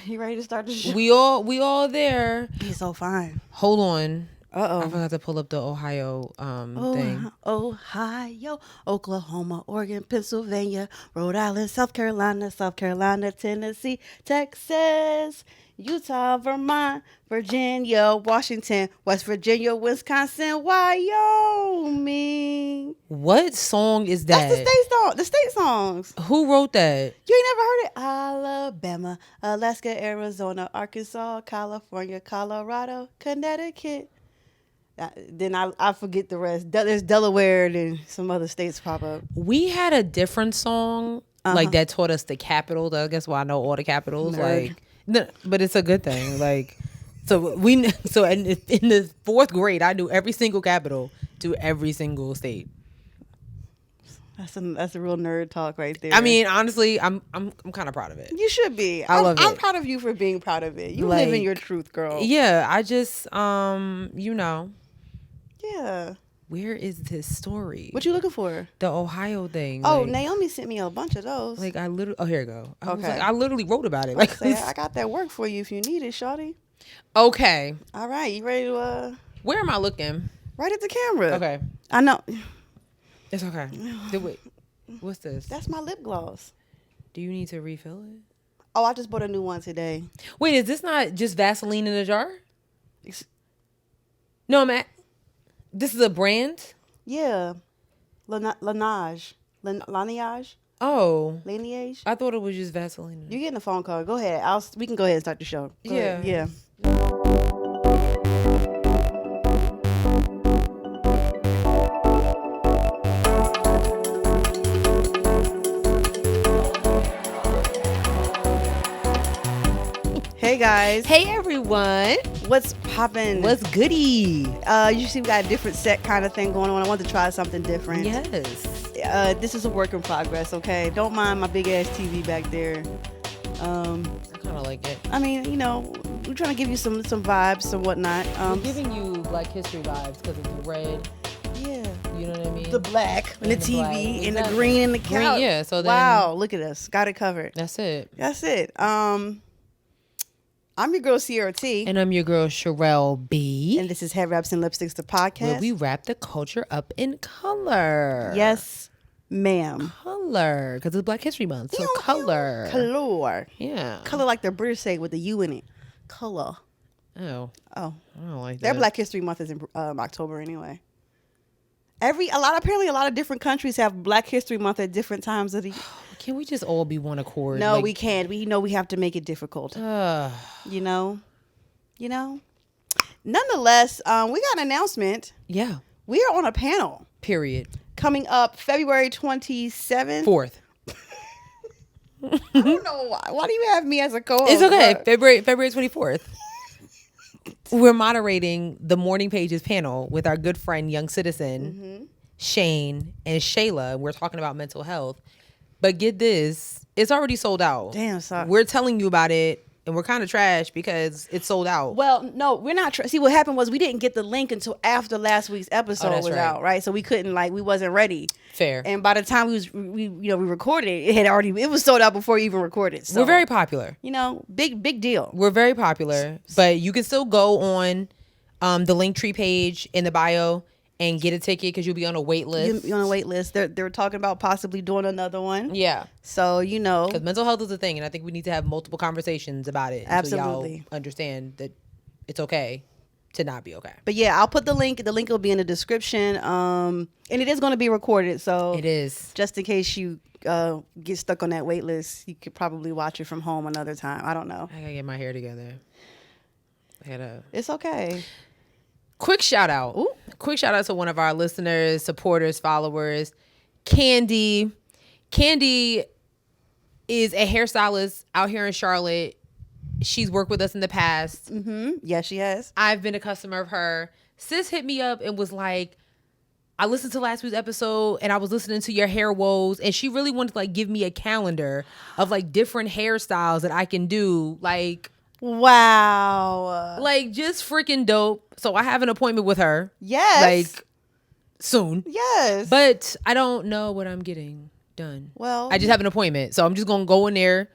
You ready to start the show? We all there. He's so fine. Hold on. Uh-oh. I forgot to pull up the Ohio thing. Ohio, Oklahoma, Oregon, Pennsylvania, Rhode Island, South Carolina, Tennessee, Texas, Utah, Vermont, Virginia, Washington, West Virginia, Wisconsin, Wyoming. What song is that? That's the state song. The state songs. Who wrote that? You ain't never heard it? Alabama, Alaska, Arizona, Arkansas, California, Colorado, Connecticut. Then I forget the rest. There's Delaware and some other states pop up. We had a different song like that taught us the capital. I guess why I know all the capitals. Nerd. Like, no, but it's a good thing. Like, so in the fourth grade, I knew every single capital to every single state. That's a real nerd talk right there. I mean, honestly, I'm kind of proud of it. You should be. I love it. I'm proud of you for being proud of it. You live in your truth, girl. Yeah, I just Yeah. Where is this story? What you looking for? The Ohio thing. Oh, like, Naomi sent me a bunch of those. Like I literally. Oh, here you go. Okay. I literally wrote about it. Like, I got that work for you if you need it, shawty. Okay. All right, you ready to? Where am I looking? Right at the camera. Okay. I know. It's okay. Wait. What's this? That's my lip gloss. Do you need to refill it? Oh, I just bought a new one today. Wait, is this not just Vaseline in a jar? No, Matt. This is a brand? Yeah. Laneige. Laneige? Oh. Laneige? I thought it was just Vaseline. You're getting a phone call. Go ahead. We can go ahead and start the show. Go ahead. Yeah. Hey guys. Hey everyone. What's poppin'? What's goody? You see we got a different set kind of thing going on. I wanted to try something different. Yes. This is a work in progress, okay? Don't mind my big ass TV back there. I kind of like it. I mean, you know, we're trying to give you some vibes and whatnot. We're giving you Black History vibes because it's red. Yeah. You know what I mean? The black and the TV black. and Exactly. the green and the couch. Green, yeah. So then, wow, look at us. Got it covered. That's it. That's it. I'm your girl, Sierra T. And I'm your girl, Sherelle B. And this is Headwraps and Lipsticks, the podcast. Where we wrap the culture up in color. Yes, ma'am. Color. Because it's Black History Month. So color. Color. Yeah. Color like the British say with the U in it. Color. Oh. Oh. I don't like that. Their Black History Month is in October anyway. Apparently a lot of different countries have Black History Month at different times of the year. Can we just all be one accord? No, we can't. We have to make it difficult. You know. Nonetheless, we got an announcement. Yeah. We are on a panel. Period. Coming up February 27th. 4th. I don't know why. Why do you have me as a co-host? It's okay. February 24th. We're moderating the Morning Pages panel with our good friend, Young Citizen, Shane, and Shayla. We're talking about mental health. But get this, it's already sold out. Damn, sorry. We're telling you about it, and we're kind of trash because it's sold out. Well, no, we're not. See, what happened was we didn't get the link until after last week's episode was out, right? So we couldn't, we wasn't ready. Fair. And by the time we recorded it, it was sold out before we even recorded. So, we're very popular. Big deal. We're very popular, but you can still go on the Linktree page in the bio and get a ticket because you'll be on a wait list. You're on a wait list. They're talking about possibly doing another one. Yeah. So, because mental health is a thing, and I think we need to have multiple conversations about it. Absolutely. So y'all understand that it's okay to not be okay. But yeah, I'll put the link. The link will be in the description. And it is going to be recorded. So it is. Just in case you get stuck on that wait list, you could probably watch it from home another time. I don't know. I gotta get my hair together. It's okay. Quick shout out. Ooh. Quick shout out to one of our listeners, supporters, followers, Candy. Candy is a hairstylist out here in Charlotte. She's worked with us in the past. Mm-hmm. Yeah, she has. I've been a customer of her. Sis hit me up and was like, I listened to last week's episode and I was listening to your hair woes, and she really wanted to give me a calendar of different hairstyles that I can do. Wow. Just freaking dope. So I have an appointment with her. Yes. Soon. Yes. But I don't know what I'm getting done. Well, I just have an appointment. So I'm just going to go in there.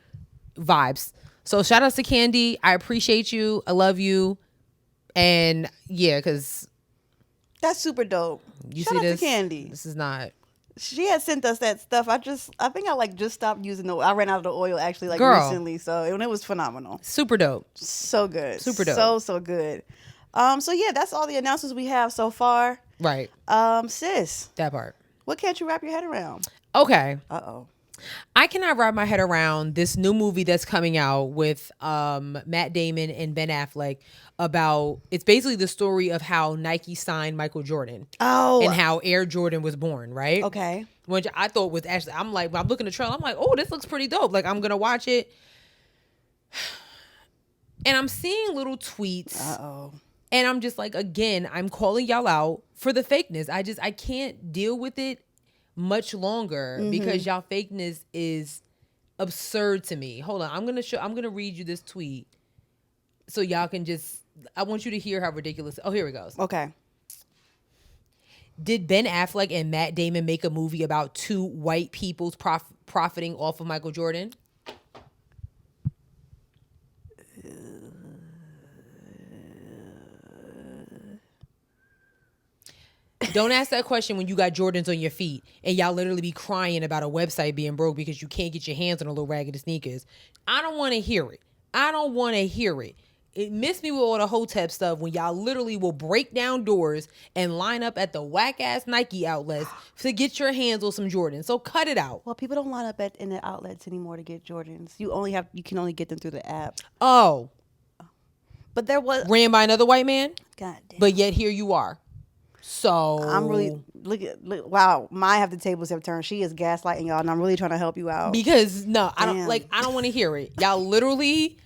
Vibes. So shout outs to Candy. I appreciate you. I love you. And yeah, because that's super dope. You Shout see out this? to Candy. This is not. She had sent us that stuff. I think I just stopped using I ran out of the oil actually Girl. recently. So it was phenomenal. Super dope. So good. Super dope. So good. So yeah, that's all the announcements we have so far. Right. Sis. That part. What can't you wrap your head around? Okay. Uh-oh. I cannot wrap my head around this new movie that's coming out with Matt Damon and Ben Affleck about, it's basically the story of how Nike signed Michael Jordan. Oh. And how Air Jordan was born, right? Okay. Which I thought was actually, I'm like, when I'm looking at the trailer, I'm like, oh, this looks pretty dope. Like, I'm going to watch it. And I'm seeing little tweets. Uh-oh. And I'm just like, again, I'm calling y'all out for the fakeness. I can't deal with it much longer because y'all fakeness is absurd to me. Hold on. I'm going to read you this tweet so y'all can I want you to hear how ridiculous. Oh, here it goes. Okay. Did Ben Affleck and Matt Damon make a movie about two white people's profiting off of Michael Jordan? Don't ask that question when you got Jordans on your feet and y'all literally be crying about a website being broke because you can't get your hands on a little raggedy sneakers. I don't want to hear it. It missed me with all the Hotep stuff when y'all literally will break down doors and line up at the whack-ass Nike outlets to get your hands on some Jordans. So cut it out. Well, people don't line up in the outlets anymore to get Jordans. You can only get them through the app. Oh. But there was... Ran by another white man? God damn. But yet here you are. So... I'm really... Wow. My half the tables have turned. She is gaslighting y'all, and I'm really trying to help you out. Because, no, I don't want to hear it. Y'all literally...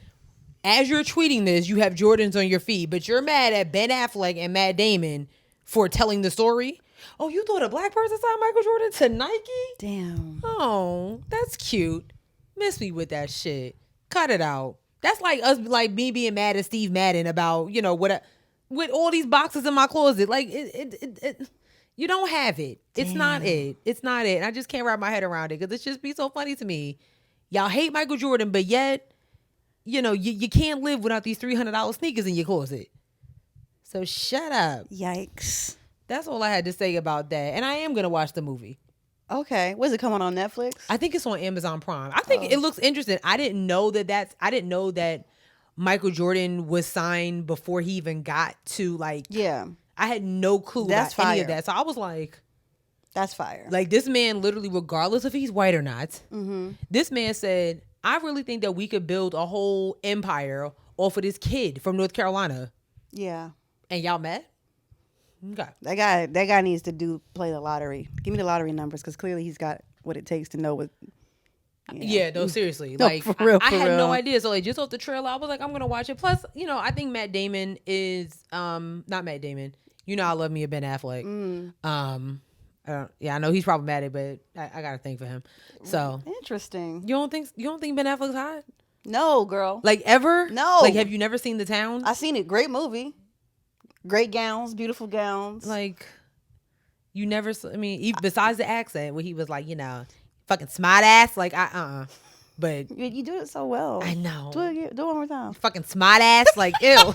As you're tweeting this, you have Jordans on your feet, but you're mad at Ben Affleck and Matt Damon for telling the story. Oh, you thought a black person signed Michael Jordan to Nike? Damn. Oh, that's cute. Miss me with that shit. Cut it out. That's like us, like me being mad at Steve Madden about, with all these boxes in my closet. Like, you don't have it. It's not it. It's not it. And I just can't wrap my head around it because it's just be so funny to me. Y'all hate Michael Jordan, but yet... you can't live without these $300 sneakers in your closet. So shut up. Yikes. That's all I had to say about that. And I am going to watch the movie. Okay. Was it coming on Netflix? I think it's on Amazon Prime. I think it looks interesting. I didn't know that Michael Jordan was signed before he even got to Yeah. I had no clue about any of that. So I was like, that's fire. Like this man literally, regardless if he's white or not, this man said, I really think that we could build a whole empire off of this kid from North Carolina. Yeah. And y'all mad? Okay. That guy needs to play the lottery. Give me the lottery numbers because clearly he's got what it takes to know what. Yeah, no, seriously. No, like for real, I had real. no idea. So just off the trailer, I was like, I'm gonna watch it. Plus, I think Matt Damon is not Matt Damon. I love me a Ben Affleck. I know he's problematic, but I gotta think for him. So interesting. You don't think Ben Affleck's hot? No, girl. Like ever? No. Like have you never seen The Town? I seen it. Great movie. Great gowns, beautiful gowns. Like you never. Besides the accent, where he was like, fucking smart ass. Like but you do it so well. I know. Do it one more time. Fucking smart ass. Like ew.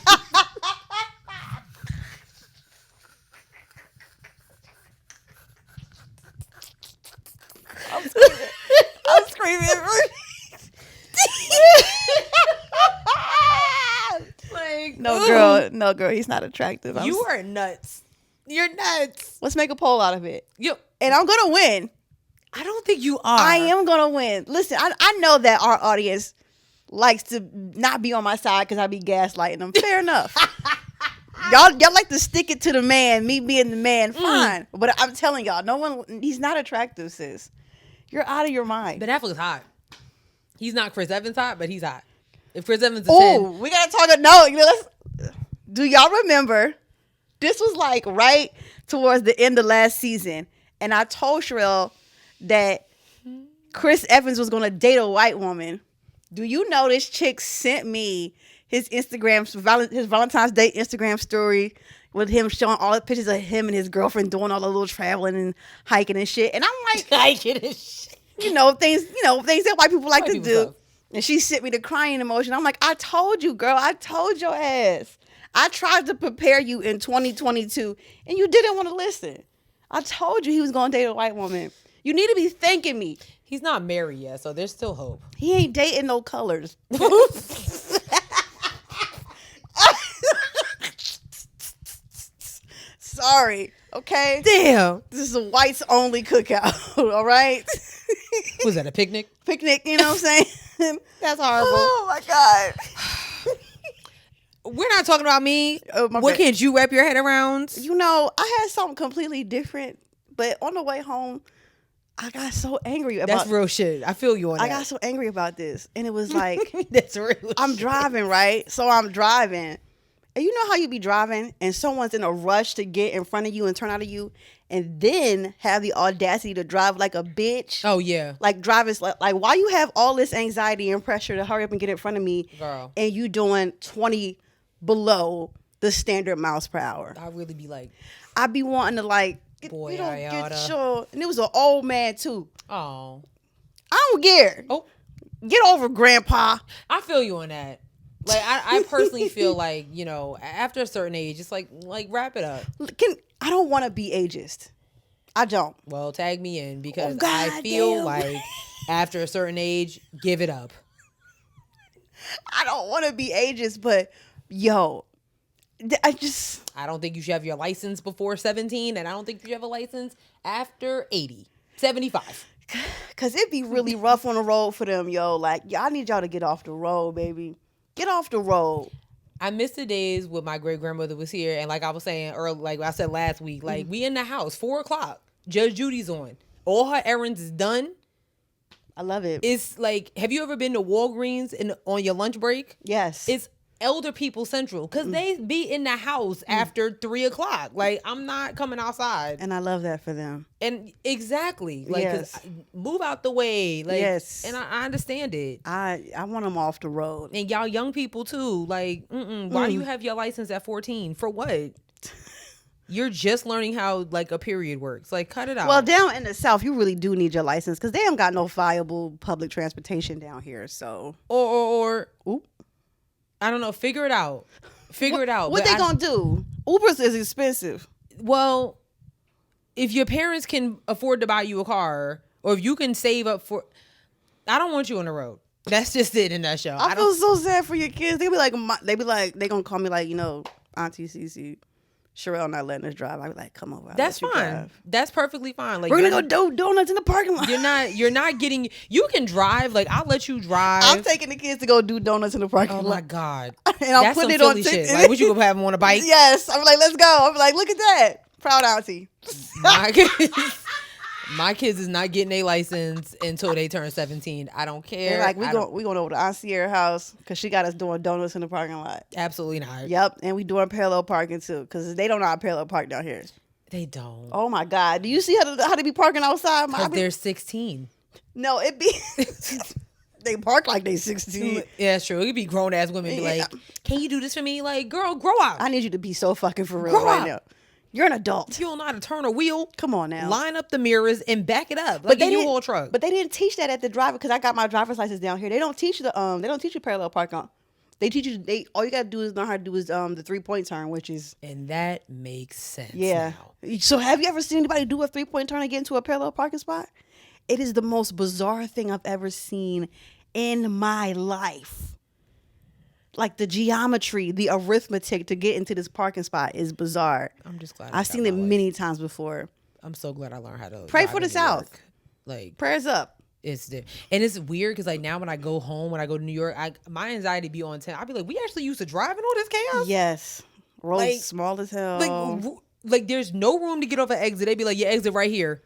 I'm screaming. Like no girl, he's not attractive. You are nuts. You're nuts. Let's make a poll out of it. And I'm gonna win. I don't think you are. I am gonna win. Listen, I know that our audience likes to not be on my side because I be gaslighting them. Fair enough. Y'all like to stick it to the man, me being the man, fine. But I'm telling y'all, he's not attractive, sis. You're out of your mind. Ben Affleck's hot. He's not Chris Evans hot, but he's hot. If Chris Evans is Oh, 10. we gotta talk. Do y'all remember? This was like right towards the end of last season, and I told Sherelle that Chris Evans was gonna date a white woman. Do you know this chick sent me his his Valentine's Day Instagram story with him showing all the pictures of him and his girlfriend doing all the little traveling and hiking and shit. And I'm like, hiking and shit. things that white people like to do. And she sent me the crying emotion. I'm like, I told you, girl. I told your ass. I tried to prepare you in 2022, and you didn't want to listen. I told you he was going to date a white woman. You need to be thanking me. He's not married yet, so there's still hope. He ain't dating no colors. Sorry, okay? Damn. This is a whites only cookout, all right? Was that a picnic? Picnic, you know what I'm saying? That's horrible. Oh my God. We're not talking about me. Oh, my What bad. can't you wrap your head around? You know, I had something completely different, but on the way home, I got so angry about That's real shit. I feel you on that. I got so angry about this. And it was like, That's real I'm shit. driving, right? So I'm driving. And you know how you be driving and someone's in a rush to get in front of you and turn out of you and then have the audacity to drive like a bitch? Oh, yeah. Like drivers, like why you have all this anxiety and pressure to hurry up and get in front of me, Girl. and you doing 20 below the standard miles per hour? I really be like, I be wanting to like, Boy, you know, I get oughta. your, and it was an old man too. oh. I don't care. Oh, Get over grandpa. I feel you on that. Like, I personally feel like, you know, after a certain age, it's like wrap it up. I don't want to be ageist. I don't. Well, tag me in because Oh, I feel goddamn. like after a certain age, give it up. I don't want to be ageist, but yo, I just, I don't think you should have your license before 17, and I don't think you should have a license after 80, 75. cause it be really rough on the road for them, yo. Like, I need y'all to get off the road, baby. Get off the road. I miss the days when my great grandmother was here, and like I was saying earlier, like I said last week, like we in the house 4:00, Judge Judy's on, all her errands is done. I love it. It's like, have you ever been to Walgreens on your lunch break? Yes. It's elder people central because they be in the house after 3:00. Like, I'm not coming outside. And I love that for them. And exactly, like, 'cause Yes. move out the way. Like, Yes. and I understand it. I want them off the road. And y'all young people too. Like, why do you have your license at 14? For what? You're just learning how like a period works. Like, cut it out. Well, down in the South, you really do need your license because they don't got no viable public transportation down here. So, or Oop. I don't know. Figure it out. Figure it out. What But they gonna do? Ubers is expensive. Well, if your parents can afford to buy you a car, or if you can save up for, I don't want you on the road. That's just it in that show. I feel so sad for your kids. They be like, they gonna call me like, you know, Auntie Cece, Sherelle not letting us drive. I be like, come over. I'll That's let you fine. drive. That's perfectly fine. Like, We're gonna go do donuts in the parking lot. You're not getting. You can drive. Like, I'll let you drive. I'm taking the kids to go do donuts in the parking Oh lot. my god. And I'm That's putting some it on Philly shit. TikTok. Like, what you gonna have them on a bike? Yes. I'm like, let's go. I'm like, look at that. Proud auntie. My kids is not getting a license until they turn 17. I don't care. They're like, we going over to Aunt Sierra's house because she got us doing donuts in the parking lot. Absolutely not. Yep. And we doing parallel parking too because they don't know how to parallel park down here. They don't. Oh my God. Do you see how they be parking outside? Because they're 16. No, it be they park like they 16. Yeah, it's true. It could be grown ass women be like, can you do this for me? Like, girl, grow up. I need you to be so fucking for real Grow right up. now. You're an adult. You don't know how to turn a wheel. Come on now. Line up the mirrors and back it up like a U-Haul truck. But they didn't teach that at the driver because I got my driver's license down here. They don't teach you parallel parking. They teach you all you gotta do is learn how to do is the 3-point turn, which is And that makes sense. yeah. Now. So have you ever seen anybody do a 3-point turn and get into a parallel parking spot? It is the most bizarre thing I've ever seen in my life. Like the geometry, the arithmetic to get into this parking spot is bizarre. I'm just glad. I've seen it many times before. I'm so glad I learned how to Pray drive for in the New South. York. Like, Prayers up. it's and it's weird because like now when I go home, when I go to New York, my anxiety be on 10. I'll be like, we actually used to drive in all this chaos. Yes. Roads Like- small as hell. Like there's no room to get off an exit. They be like, your exit right here.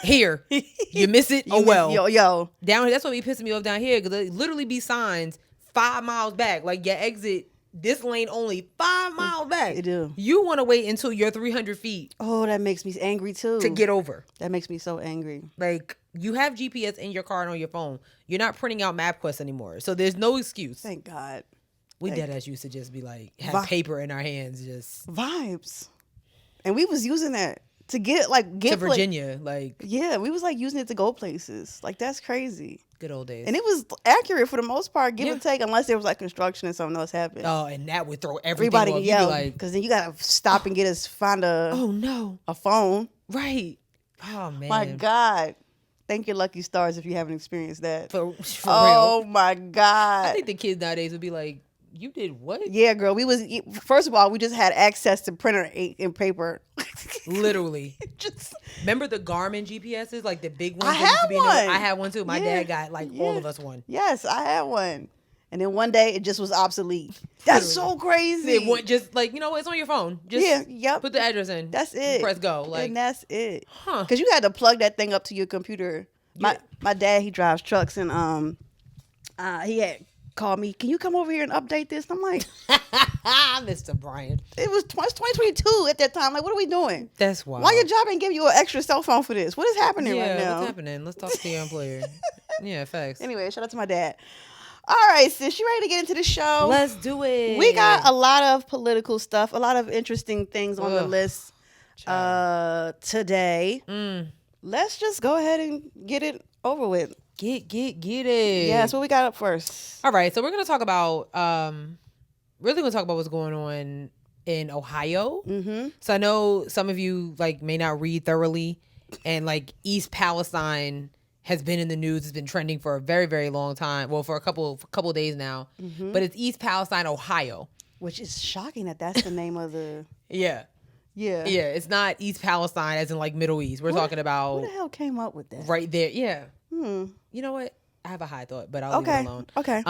Here. You miss it? Oh You well. miss- Yo. Down here, that's what be pissing me off down here because there literally be signs 5 miles back. Like your exit, this lane only 5 miles back. It do. You want to wait until you're 300 feet Oh, that makes me angry too. to get over. That makes me so angry. Like, you have GPS in your car and on your phone. You're not printing out MapQuest anymore. So there's no excuse. Thank God. We deadass used to just be like, have Vi- paper in our hands just Vibes. And we was using that to get to Virginia. Like, yeah, we was like using it to go places. Like that's crazy. Good old days. And it was accurate for the most part, give or take, unless there was like construction and something else happened. Oh, and that would throw everything Everybody off. yell, You'd be like, because then you gotta stop and find a phone. Right. Oh man. My God. Thank your lucky stars if you haven't experienced that. For oh real. my God. I think the kids nowadays would be like, you did what? Yeah, girl. First of all, we just had access to printer and paper. Literally. Remember the Garmin GPSs, like the big ones? I had one. I had one too. My dad got all of us one. Yes, I had one. And then one day it just was obsolete. That's so crazy. It went just like, it's on your phone. Just put the address in. That's it. Press go. And that's it. Huh. Because you had to plug that thing up to your computer. My dad, he drives trucks, and he had called me, can you come over here and update this? And I'm like, Mr. Brian. It was 2022 at that time. Like, what are we doing? That's wild. Why your job ain't give you an extra cell phone for this? What is happening right now? What's happening? Let's talk to your employer. Yeah, facts. Anyway, shout out to my dad. All right, sis, you ready to get into the show? Let's do it. We got a lot of political stuff, a lot of interesting things on the list today. Let's just go ahead and get it over with. Get it. Yeah, that's what we got up first. All right, so we're gonna talk about what's going on in Ohio. Mm-hmm. So I know some of you may not read thoroughly, and East Palestine has been in the news. It's been trending for a very, very long time. Well, for a couple of days now. Mm-hmm. But it's East Palestine, Ohio, which is shocking that that's the name of the. Yeah. It's not East Palestine as in Middle East. We're talking about. Who the hell came up with that? Right there. Yeah. You know what? I have a high thought, but I'll leave it alone. Okay.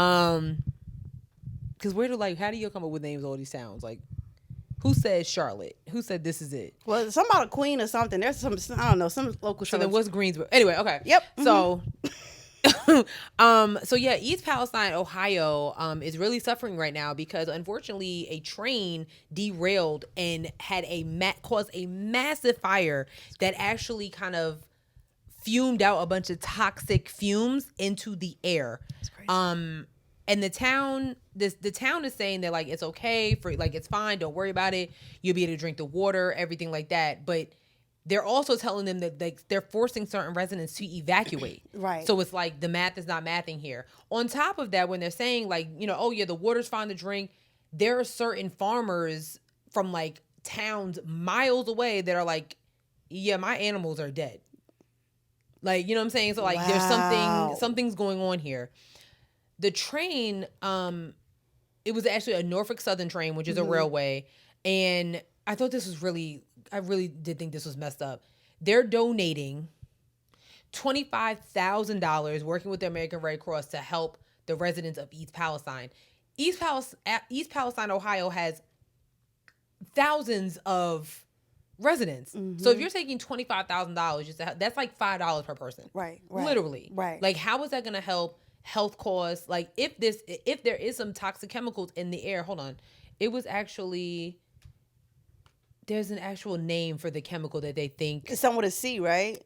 Because how do you come up with names of all these towns? Who said Charlotte? Who said this is it? Well, some about a queen or something. There's some, I don't know, some local. So then what's Greensboro? Anyway, okay. Yep. So, East Palestine, Ohio, is really suffering right now because unfortunately a train derailed and had caused a massive fire that actually kind of fumed out a bunch of toxic fumes into the air. That's crazy. And the town is saying that it's okay for it's fine, don't worry about it. You'll be able to drink the water, everything like that. But they're also telling them that they're forcing certain residents to evacuate. Right. So it's the math is not mathing here. On top of that, when they're saying the water's fine to drink, there are certain farmers from towns miles away that are my animals are dead. You know what I'm saying? So there's something's going on here. The train, it was actually a Norfolk Southern train, which is a railway. And I thought this was I really did think this was messed up. They're donating $25,000 working with the American Red Cross to help the residents of East Palestine. East Palestine, Ohio has thousands of residents. Mm-hmm. So if you're taking $25,000, that's $5 per person. Right. Literally. Right. How is that going to help health costs? If there is some toxic chemicals in the air, hold on. It was actually, there's an actual name for the chemical that they think. It's something with a C, right?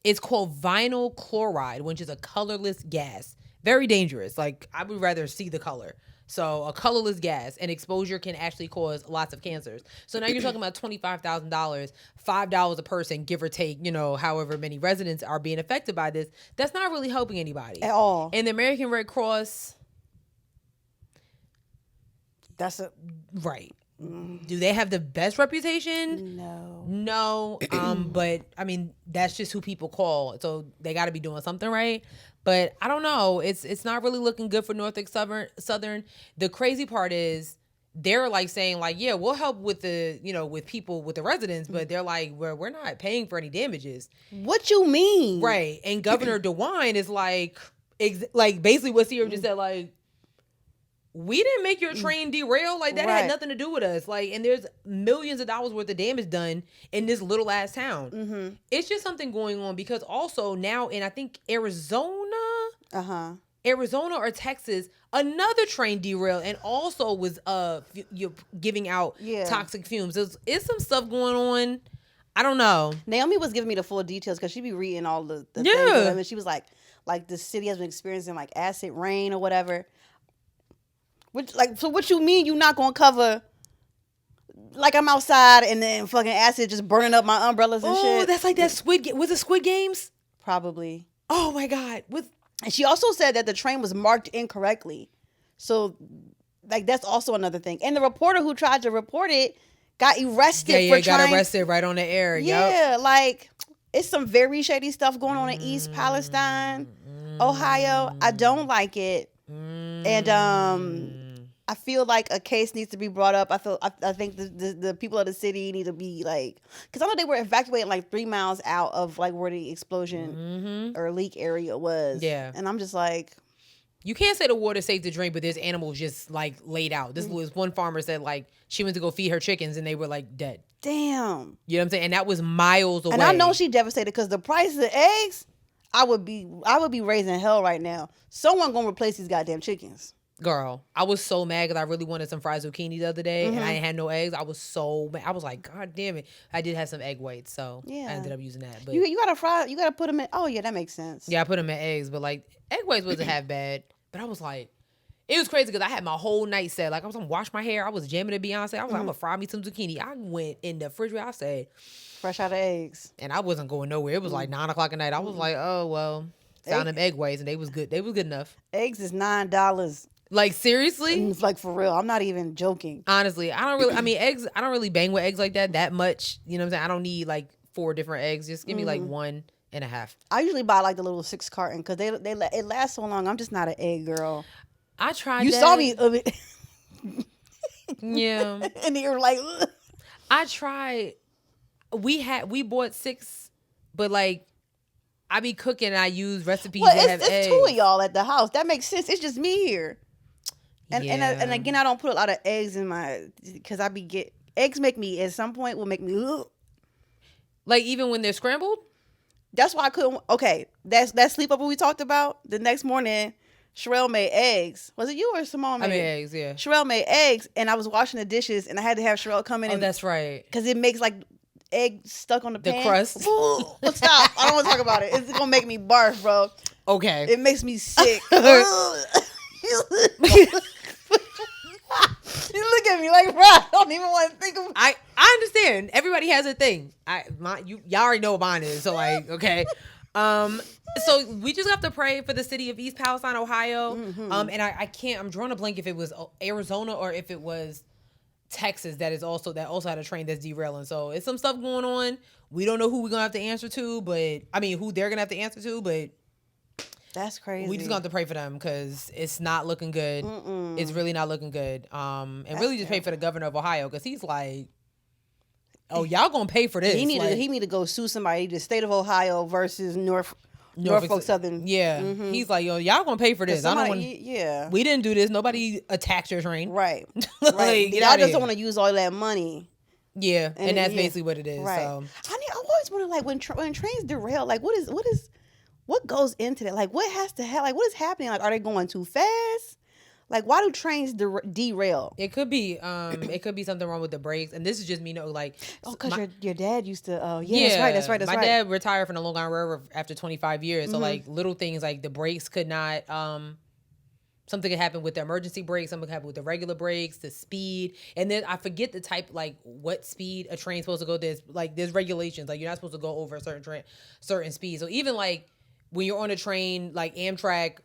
It's called vinyl chloride, which is a colorless gas. Very dangerous. I would rather see the color. So a colorless gas and exposure can actually cause lots of cancers. So now you're talking about $25,000, $5 a person, give or take, however many residents are being affected by this. That's not really helping anybody. At all. And the American Red Cross. Right. Do they have the best reputation? No. But I mean, that's just who people call. So they got to be doing something right. But I don't know. It's not really looking good for Norfolk Southern. The crazy part is they're saying yeah, we'll help with the with people with the residents, but they're we're not paying for any damages. What you mean? Right. And Governor DeWine is basically what Sierra just said we didn't make your train derail. That had nothing to do with us. And there's millions of dollars worth of damage done in this little ass town. Mm-hmm. It's just something going on because also now in I think Arizona or Texas, another train derailed and also was giving out toxic fumes. It's some stuff going on. I don't know. Naomi was giving me the full details because she be reading all the things. And she was like the city has been experiencing acid rain or whatever. Which, so what you mean you not gonna cover? I'm outside and then fucking acid just burning up my umbrellas and shit. Oh, that's that Squid Game. Was it Squid Games? Probably. Oh my God. And she also said that the train was marked incorrectly. So, like, that's also another thing. And the reporter who tried to report it got arrested for got arrested right on the air. Yeah, yep. like, it's some very shady stuff going on in East Palestine, Ohio. I don't like it. And I feel like a case needs to be brought up. I think the people of the city need to be like, because I know they were evacuating like 3 miles out of like where the explosion or leak area was. Yeah. And I'm just like, you can't say the water's safe to drink, but there's animals just like laid out. This was one farmer said like she went to go feed her chickens and they were like dead. Damn. You know what I'm saying? And that was miles away. And I know she devastated because the price of the eggs, I would be raising hell right now. Someone gonna replace these goddamn chickens. Girl, I was so mad because I really wanted some fried zucchini the other day and I ain't had no eggs. I was so mad. I was like, God damn it. I did have some egg whites, so I ended up using that. But you gotta put them in. Oh yeah, that makes sense. Yeah, I put them in eggs, but like egg whites wasn't half bad. But I was like, it was crazy because I had my whole night set. Like I was gonna wash my hair. I was jamming to Beyonce. I was like, I'm gonna fry me some zucchini. I went in the refrigerator. I said, fresh out of eggs. And I wasn't going nowhere. It was like 9 o'clock at night. I was like, oh well, found them egg whites and they was good. They was good enough. Eggs is $9. Like seriously? It's like for real. I'm not even joking. Honestly, I mean eggs, I don't really bang with eggs like that much. You know what I'm saying? I don't need like 4 different eggs. Just give me like 1.5. I usually buy like the little 6 carton because it lasts so long. I'm just not an egg girl. I tried You that. saw me. Yeah. And you're like, ugh. I tried. We bought 6, but like I be cooking and I use recipes that have eggs. It's 2 of y'all at the house. That makes sense. It's just me here. And again, I don't put a lot of eggs in my, because eggs make me, at some point, will make me, ugh. Like even when they're scrambled? That's why I couldn't, okay, that sleepover we talked about, the next morning, Sherelle made eggs. Was it you or Simone made? I made eggs, yeah. Sherelle made eggs, and I was washing the dishes, and I had to have Sherelle come in. Oh, that's right. Because it makes like egg stuck on the pan. The crust. Ooh, stop. I don't want to talk about it. It's going to make me barf, bro. Okay. It makes me sick. You look at me like, bro, I don't even want to think of. I understand. Everybody has a thing. Y'all already know what mine is. So like, okay. So we just have to pray for the city of East Palestine, Ohio. And I can't. I'm drawing a blank if it was Arizona or if it was Texas that also had a train that's derailing. So it's some stuff going on. We don't know who we're gonna have to answer to, but I mean who they're gonna have to answer to, but. That's crazy. We just gonna have to pray for them because it's not looking good. It's really not looking good. And that's really just pray for the governor of Ohio because he's like, oh, y'all gonna pay for this. He need to go sue somebody. The state of Ohio versus Norfolk Southern. Yeah. He's like, yo, y'all gonna pay for this. I don't want. Yeah. We didn't do this. Nobody attacked your train. Right. Like, right. Y'all just don't want to use all that money. Yeah, and that's basically what it is. Right. So. I always wonder, like, when trains derail, like, what goes into that? Like, what has to happen? Like, what is happening? Like, are they going too fast? Like, why do trains derail? It could be something wrong with the brakes. And this is just me like. Oh, because your dad used to. Oh, yeah, that's right. My dad retired from the Long Island Railroad after 25 years. So like little things like the brakes could not. Something could happen with the emergency brakes. Something could happen with the regular brakes, the speed, and then I forget the type, like what speed a train's supposed to go. There's regulations. Like you're not supposed to go over a certain speed. So even like. When you're on a train like Amtrak,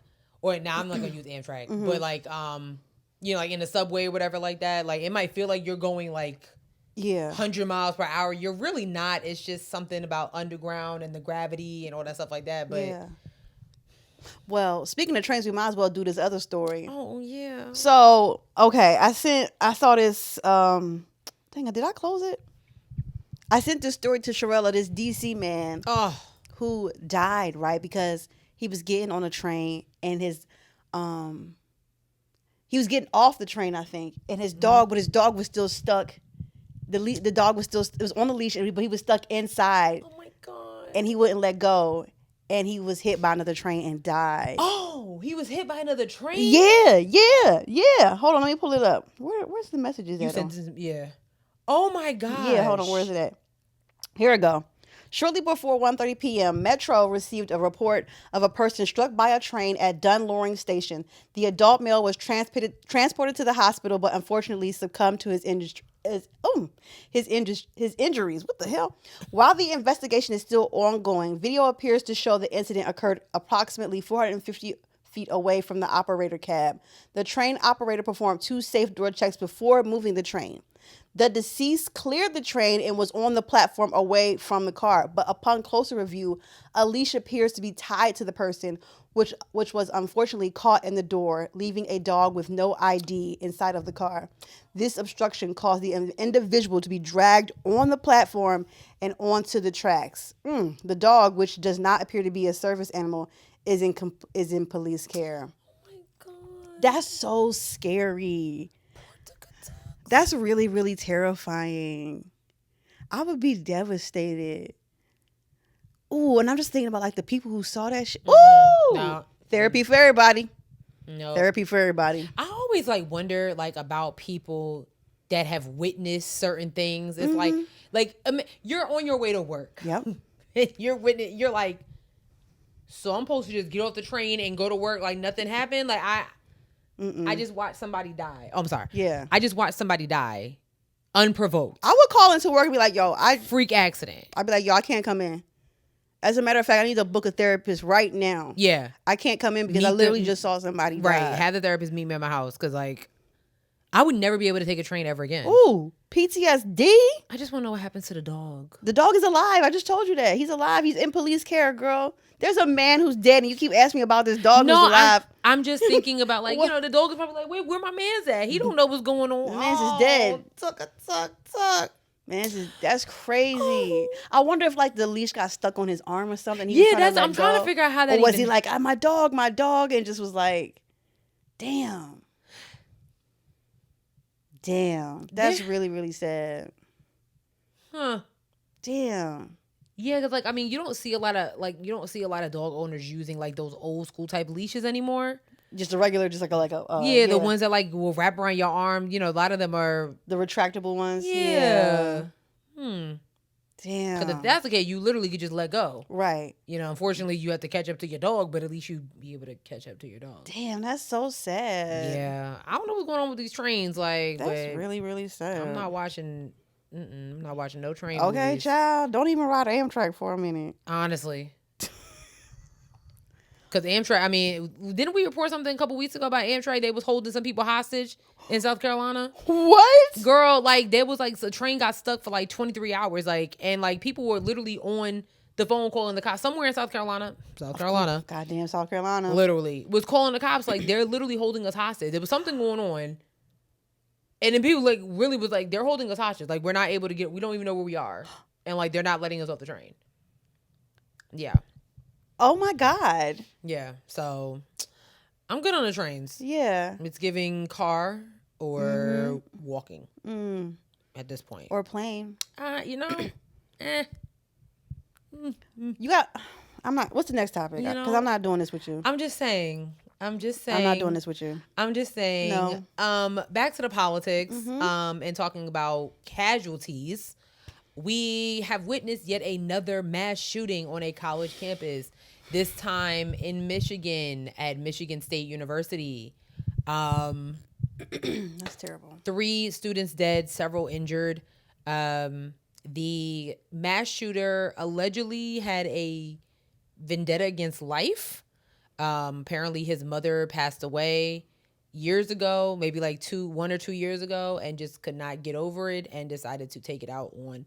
or now I'm not gonna use Amtrak, but like like in the subway or whatever like that, like it might feel like you're going like 100 miles per hour. You're really not. It's just something about underground and the gravity and all that stuff like that. But well, speaking of trains, we might as well do this other story. Oh yeah. So okay, I saw this. Did I close it? I sent this story to Sherelle, this DC man. Oh. Who died, right? Because he was getting on a train and he was getting off the train, I think, and his dog was still stuck. The dog was on the leash, but he was stuck inside. Oh my God. And he wouldn't let go. And he was hit by another train and died. Oh, he was hit by another train? Yeah. Hold on, let me pull it up. Where's the messages at? Yeah. Oh my God. Yeah, hold on, where's it at? Here we go. Shortly before 1:30 p.m., Metro received a report of a person struck by a train at Dunloring Station. The adult male was transported to the hospital, but unfortunately succumbed to his injuries. What the hell? While the investigation is still ongoing, video appears to show the incident occurred approximately 450 feet away from the operator cab. The train operator performed 2 safe door checks before moving the train. The deceased cleared the train and was on the platform away from the car, but upon closer review, a leash appears to be tied to the person, which was unfortunately caught in the door, leaving a dog with no ID inside of the car. This obstruction caused the individual to be dragged on the platform and onto the tracks. The dog, which does not appear to be a service animal, is in police care. Oh my God. That's so scary. That's really, really terrifying. I would be devastated. Ooh, and I'm just thinking about like the people who saw that shit. Ooh, no. Therapy for everybody. No. Therapy for everybody. I always like wonder like about people that have witnessed certain things. It's like you're on your way to work. Yep. You're like, so I'm supposed to just get off the train and go to work like nothing happened. Like I just watched somebody die. Oh, I'm sorry. Yeah. I just watched somebody die unprovoked. I would call into work and be like, yo, freak accident. I'd be like, yo, I can't come in. As a matter of fact, I need to book a therapist right now. Yeah. I can't come in because I literally just saw somebody die. Right. Have the therapist meet me at my house because like I would never be able to take a train ever again. Ooh, PTSD? I just want to know what happens to the dog. The dog is alive. I just told you that. He's alive. He's in police care, girl. There's a man who's dead, and you keep asking me about this dog who's alive. I'm just thinking about, like, the dog is probably like, wait, where my man's at? He don't know what's going on. The man's is dead. Tuck. Man, that's crazy. I wonder if, like, the leash got stuck on his arm or something. I'm trying to figure out how that or was he like, my dog, and just was like, damn. That's really, really sad. Huh. Damn. Yeah, because like you don't see a lot of dog owners using like those old school type leashes anymore. Just a regular, just like the ones that like will wrap around your arm. You know, a lot of them are the retractable ones. Yeah. Damn. Because if that's the case, you literally could just let go. Right. You know, unfortunately, you have to catch up to your dog, but at least you'd be able to catch up to your dog. Damn, that's so sad. Yeah, I don't know what's going on with these trains. Like, that's really, really sad. I'm not watching no train Okay, movies. child. Don't even ride Amtrak for a minute. Honestly. Because Amtrak, didn't we report something a couple weeks ago about Amtrak? They was holding some people hostage in South Carolina. What? Girl, like, there was, like, the train got stuck for, like, 23 hours. Like, and, like, people were literally on the phone calling the cops. Somewhere in South Carolina. Goddamn South Carolina. Literally. Was calling the cops, like, they're literally holding us hostage. There was something going on. And then people, like, really was like, they're holding us hostage. Like, we're not able to we don't even know where we are. And, like, they're not letting us off the train. Yeah. Oh, my God. Yeah. So, I'm good on the trains. Yeah. It's giving car or walking at this point. Or plane. You got, what's the next topic? Because I'm not doing this with you. I'm just saying. I'm not doing this with you. I'm just saying. No. Back to the politics. And talking about casualties. We have witnessed yet another mass shooting on a college campus. This time in Michigan at Michigan State University. That's terrible. 3 students dead, several injured. The mass shooter allegedly had a vendetta against life. Apparently his mother passed away years ago, maybe like 1 or 2 years ago, and just could not get over it and decided to take it out on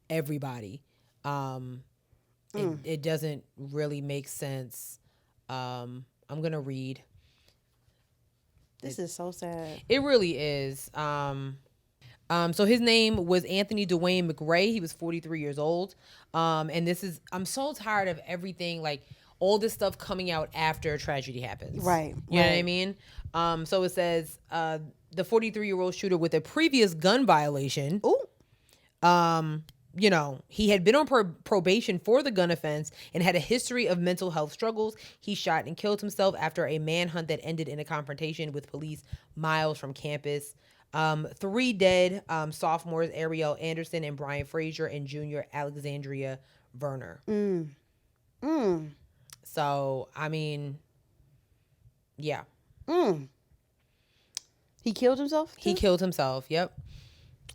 everybody. It doesn't really make sense. I'm going to read. This is so sad. It really is. So his name was Anthony Dwayne McRae. He was 43 years old. And I'm so tired of everything, like all this stuff coming out after a tragedy happens. Right. You know what I mean? So it says, the 43-year-old shooter with a previous gun violation. Ooh. He had been on probation for the gun offense and had a history of mental health struggles. He shot and killed himself after a manhunt that ended in a confrontation with police miles from campus. 3 dead, sophomores Ariel Anderson and Brian Frazier and junior Alexandria Verner. Mm. So, I mean, yeah. He killed himself? He killed himself, yep.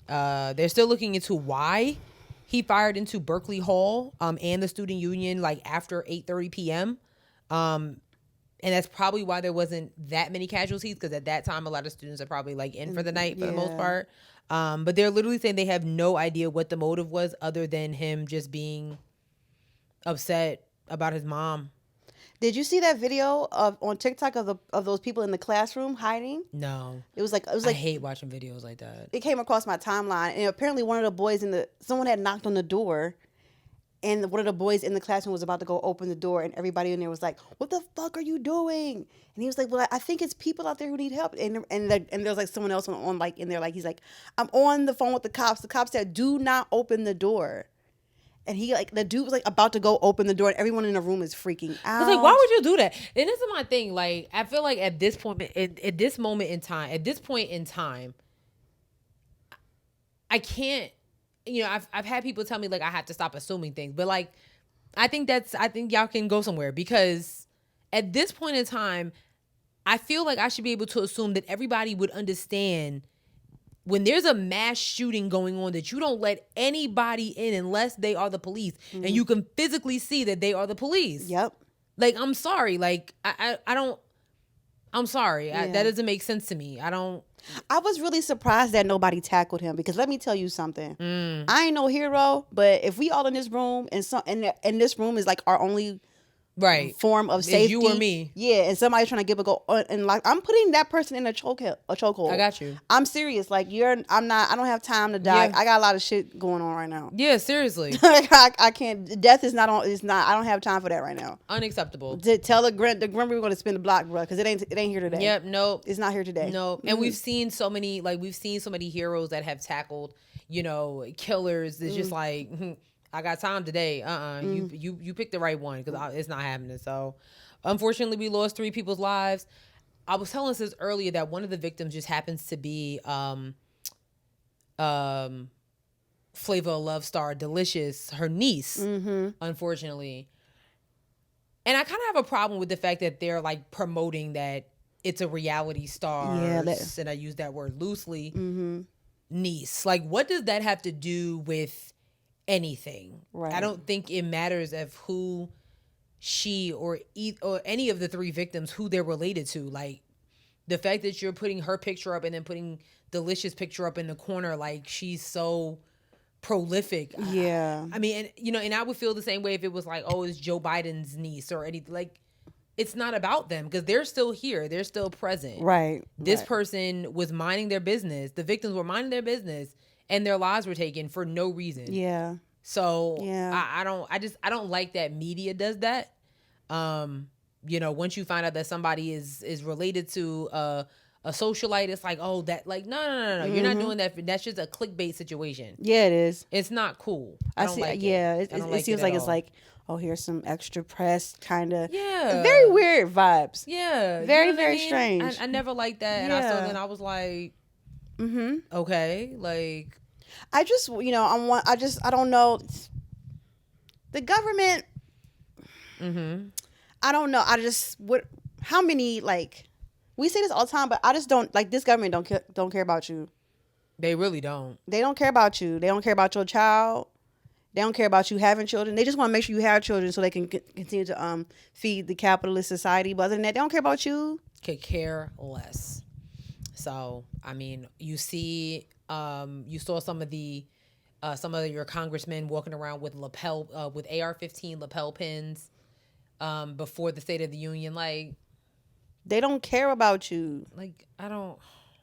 They're still looking into why he fired into Berkeley Hall and the student union like after 8:30 p.m. And that's probably why there wasn't that many casualties, because at that time a lot of students are probably like in for the night for the most part. But they're literally saying they have no idea what the motive was other than him just being upset about his mom. Did you see that video on TikTok of those people in the classroom hiding? No. It was like I hate watching videos like that. It came across my timeline, and apparently one of the boys someone had knocked on the door, and one of the boys in the classroom was about to go open the door, and everybody in there was like, "What the fuck are you doing?" And he was like, "Well, I think it's people out there who need help." And there's like someone else on like in there, like he's like, "I'm on the phone with the cops." The cops said, "Do not open the door." And he like the dude was like about to go open the door, and everyone in the room is freaking out. I was like, why would you do that? And this is my thing. Like, I feel like at this point, at this point in time, I can't. You know, I've had people tell me like I have to stop assuming things, but like, I think y'all can go somewhere, because at this point in time, I feel like I should be able to assume that everybody would understand when there's a mass shooting going on that you don't let anybody in unless they are the police, and you can physically see that they are the police. Yep. Like, I'm sorry. Like, I don't. I'm sorry. Yeah. That doesn't make sense to me. I was really surprised that nobody tackled him, because let me tell you something. I ain't no hero, but if we all in this room and this room is like our only form of safety, you or me, and somebody's trying to give a go, and like I'm putting that person in a chokehold. I got you. I'm serious. Like I don't have time to die. I got a lot of shit going on right now. Yeah, seriously. I can't. Death is not on. It's not. I don't have time for that right now. Unacceptable. Tell the Grim we're going to spin the block, bro, because it ain't here today. Yep. Nope. It's not here today. Nope. And we've seen so many heroes that have tackled, killers. It's just like, I got time today. You picked the right one, because it's not happening. So, unfortunately, we lost 3 people's lives. I was telling us earlier that one of the victims just happens to be Flavor of Love star Delicious, her niece, unfortunately. And I kind of have a problem with the fact that they're like promoting that it's a reality star, and I use that word loosely, niece. Like, what does that have to do with anything? Right. I don't think it matters of who she or any of the 3 victims, who they're related to. Like, the fact that you're putting her picture up and then putting Delicious picture up in the corner, like she's so prolific. Yeah. I mean, and I would feel the same way if it was like, oh, it's Joe Biden's niece or anything. Like, it's not about them, because they're still here. They're still present. Right. This person was minding their business. The victims were minding their business, and their lives were taken for no reason. Yeah. So I don't like that media does that. Once you find out that somebody is related to a socialite, it's like, oh, that, like, no. You're not doing that. That's just a clickbait situation. Yeah, it is. It's not cool. I see. Like it seems like it's like, oh, here's some extra press kind of. Yeah. Very weird vibes. Yeah. Very, very strange. I never liked that. Yeah. And I was like, okay, like. I don't know. The government. I don't know. How many, like, we say this all the time, but I just don't, like, this government don't care about you. They really don't. They don't care about you. They don't care about your child. They don't care about you having children. They just want to make sure you have children so they can continue to feed the capitalist society. But other than that, they don't care about you. Could care less. So, I mean, you saw some of your congressmen walking around with with AR-15 lapel pins before the State of the Union. Like, they don't care about you. Like,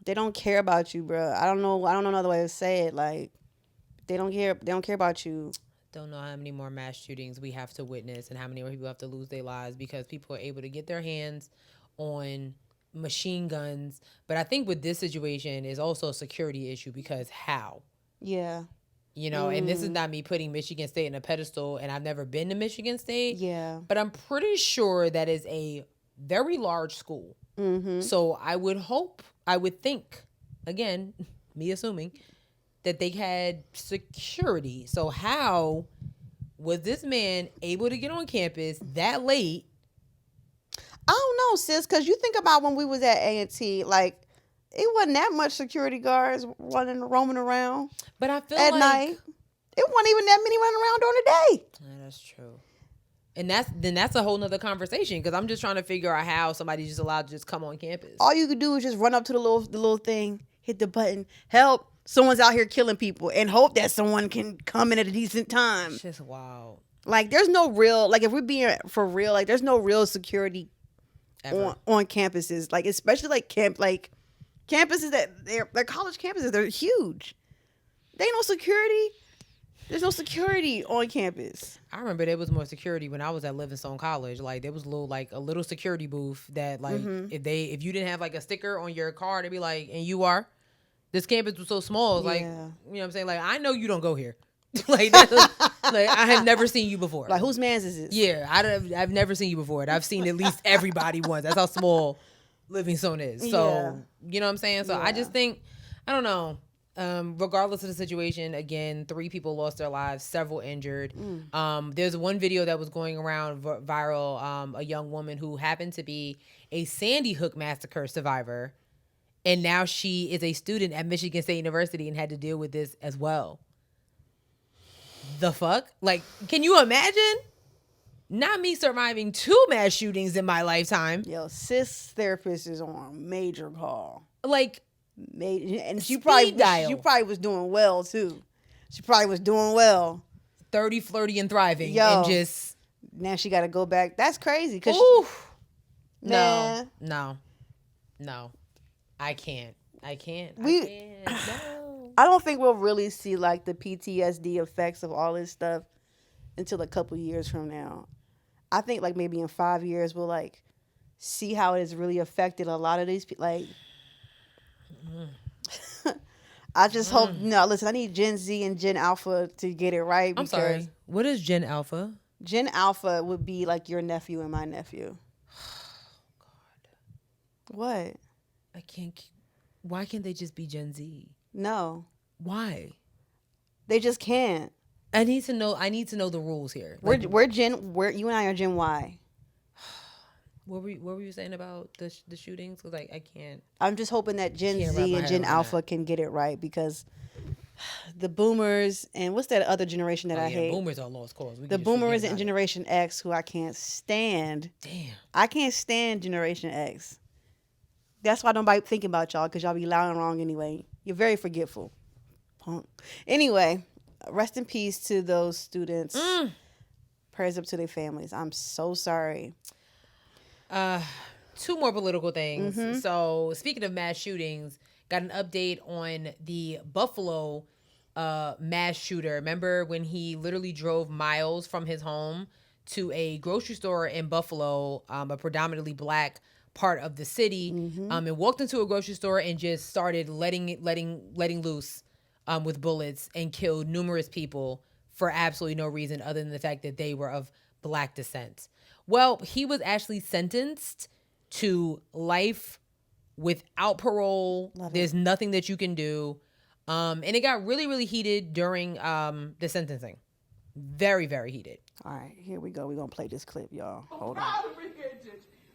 they don't care about you, bro. I don't know another way to say it. Like, they don't care about you. Don't know how many more mass shootings we have to witness and how many more people have to lose their lives because people are able to get their hands on machine guns. But I think with this situation is also a security issue, because how? Yeah. And this is not me putting Michigan State in a pedestal, and I've never been to Michigan State. Yeah. But I'm pretty sure that is a very large school. So I would think, again, me assuming, that they had security. So how was this man able to get on campus that late? I don't know, sis, because you think about when we was at A&T, like, it wasn't that much security guards roaming around. But I feel at like night. It wasn't even that many running around during the day. Yeah, that's true. And that's a whole nother conversation, because I'm just trying to figure out how somebody's just allowed to just come on campus. All you could do is just run up to the little thing, hit the button, help. Someone's out here killing people, and hope that someone can come in at a decent time. It's just wild. Like, there's no real, like, if we're being for real, like, there's no real security on campuses. Like, especially like campuses that they're college campuses, they're huge. They ain't no security. There's no security on campus. I remember there was more security when I was at Livingstone College. Like, there was a little security booth that, like, if you didn't have like a sticker on your car, they'd be like, and you are. This campus was so small, like, you know what I'm saying? Like, I know you don't go here. like I have never seen you before. Like, whose man's is this? Yeah, I've never seen you before. And I've seen at least everybody once. That's how small Livingstone is. So, you know what I'm saying? So I just think, I don't know. Regardless of the situation, again, 3 people lost their lives, several injured. There's one video that was going around viral, a young woman who happened to be a Sandy Hook massacre survivor, and now she is a student at Michigan State University and had to deal with this as well. The fuck? Like, can you imagine? Not me surviving 2 mass shootings in my lifetime. Yo, sis therapist is on major call. Like, and she probably was doing well too. She probably was doing well. 30, flirty, and thriving. Yo, and just now she got to go back. That's crazy. Cause no. I can't. No. I don't think we'll really see like the PTSD effects of all this stuff until a couple years from now. I think like maybe in 5 years we'll like see how it has really affected a lot of these people. Like, I just hope. No, listen. I need Gen Z and Gen Alpha to get it right. I'm sorry. What is Gen Alpha? Gen Alpha would be like your nephew and my nephew. Oh, God. What? I can't. Why can't they just be Gen Z? No. Why? They just can't. I need to know the rules here. Like, we're you and I are Gen Y. What were you saying about the shootings? Because I can't. I'm just hoping that Gen Z and Gen Alpha can get it right, because the boomers and what's that other generation that I hate? Boomers are lost cause. The boomers and Generation X, who I can't stand. Damn. I can't stand Generation X. That's why nobody thinking about y'all, because y'all be loud and wrong anyway. You're very forgetful. Punk. Anyway, rest in peace to those students. Prayers up to their families. I'm so sorry. 2 more political things. So, speaking of mass shootings, got an update on the Buffalo mass shooter. Remember when he literally drove miles from his home to a grocery store in Buffalo, a predominantly black part of the city, and walked into a grocery store and just started letting loose with bullets and killed numerous people for absolutely no reason other than the fact that they were of black descent. Well, he was actually sentenced to life without parole. There's nothing that you can do. And it got really, really heated during the sentencing. Very, very heated. All right, here we go. We're going to play this clip, y'all. Hold on.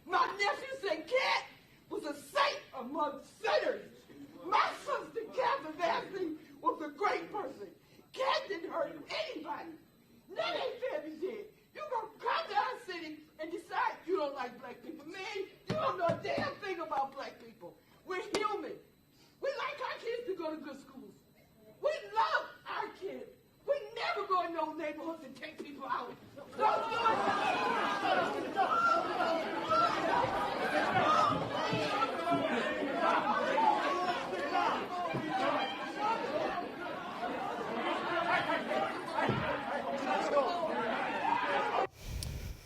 My nephew said Cat was a saint among sinners. My sister, Catherine Ashley, was a great person. Cat didn't hurt anybody. None of their family did. You gonna come to our city and decide you don't like black people. Man, you don't know a damn thing about black people. We're human. We like our kids to go to good schools. We love our kids. We never go in no neighborhoods and take people out. Don't do it.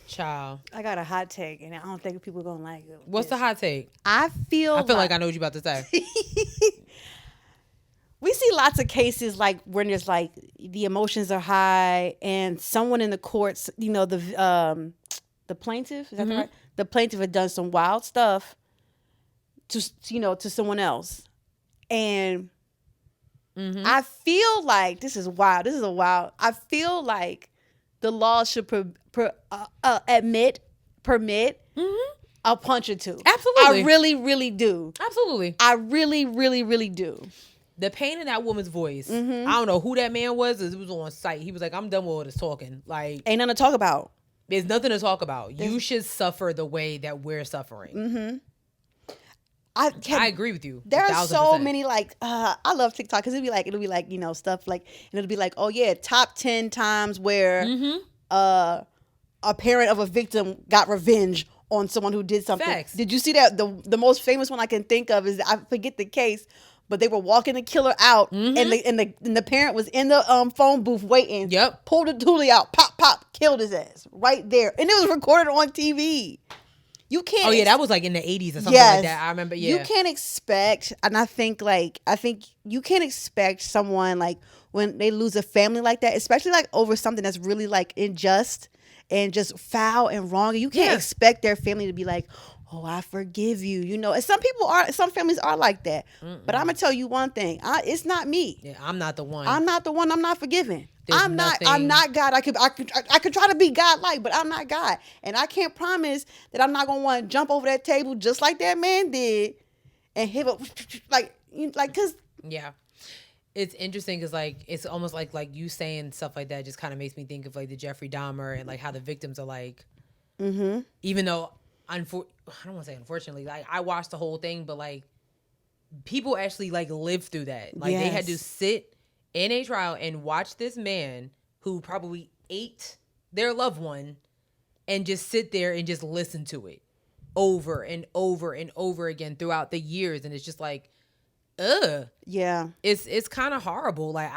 Child. I got a hot take, and I don't think people are going to like it. What's the hot take? I feel like I know what you're about to say. We see lots of cases like when there's like the emotions are high and someone in the courts, you know, the plaintiff, is that right? The plaintiff had done some wild stuff to someone else. And I feel like this is wild. I feel like the law should permit a punch or two. Absolutely. I really, really do. Absolutely. I really, really, really do. The pain in that woman's voice. I don't know who that man was. It was on site. He was like, I'm done with all this talking. Like, Ain't nothing to talk about. there's nothing to talk about. You should suffer the way that we're suffering. I agree with you. There are 1000%. so many I love TikTok because it'll be like stuff like, and it'll be like, oh yeah, top 10 times where a parent of a victim got revenge on someone who did something. Facts. Did you see that? The most famous one I can think of is, I forget the case, but they were walking the killer out, and the parent was in the phone booth waiting. Yep. Pulled the toolie out, pop, pop, killed his ass right there, and it was recorded on TV. You can't. Oh yeah, that was like in the 80s or something like that. I remember. Yeah. You can't expect, and I think you can't expect someone like when they lose a family like that, especially like over something that's really like unjust and just foul and wrong. You can't expect their family to be like, oh, I forgive you. You know, and some families are like that. But I'm gonna tell you one thing: it's not me. Yeah, I'm not the one. I'm not the one. I'm not forgiving. There's I'm nothing- not God. I could try to be God-like, but I'm not God, and I can't promise that I'm not gonna want to jump over that table just like that man did, and hit up because Yeah. It's interesting because like it's almost like you saying stuff like that just kind of makes me think of like the Jeffrey Dahmer and like how the victims are like, even though I don't want to say unfortunately, like I watched the whole thing, but like people actually like lived through that. Like they had to sit in a trial and watch this man who probably ate their loved one and just sit there and just listen to it over and over and over again throughout the years. And it's just like, yeah, it's kind of horrible. Like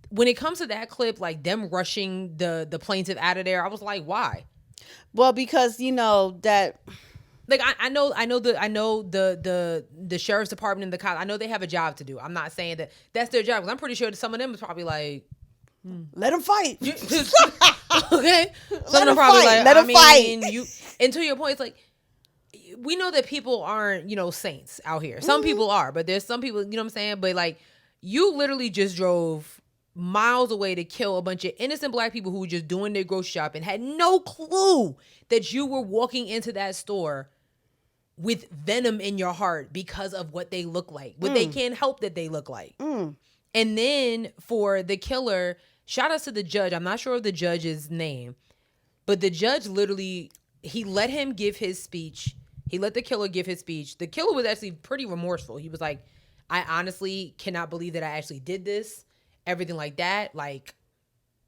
when it comes to that clip, like them rushing the plaintiff out of there, I was like, why? Well, because you know that, like I know the sheriff's department and the cops, I know they have a job to do. I'm not saying that that's their job, because I'm pretty sure that some of them is probably like, let them fight. Okay, Let them fight. Let them fight. And to your point, it's like, we know that people aren't, saints out here. Some people are, but there's some people, you know what I'm saying? But like, you literally just drove miles away to kill a bunch of innocent black people who were just doing their grocery shopping, had no clue that you were walking into that store with venom in your heart because of what they look like, what they can't help that they look like. And then for the killer, shout out to the judge. I'm not sure of the judge's name, but the judge literally, he let him give his speech. He let the killer give his speech. The killer was actually pretty remorseful. He was like, I honestly cannot believe that I actually did this. Everything like that. Like,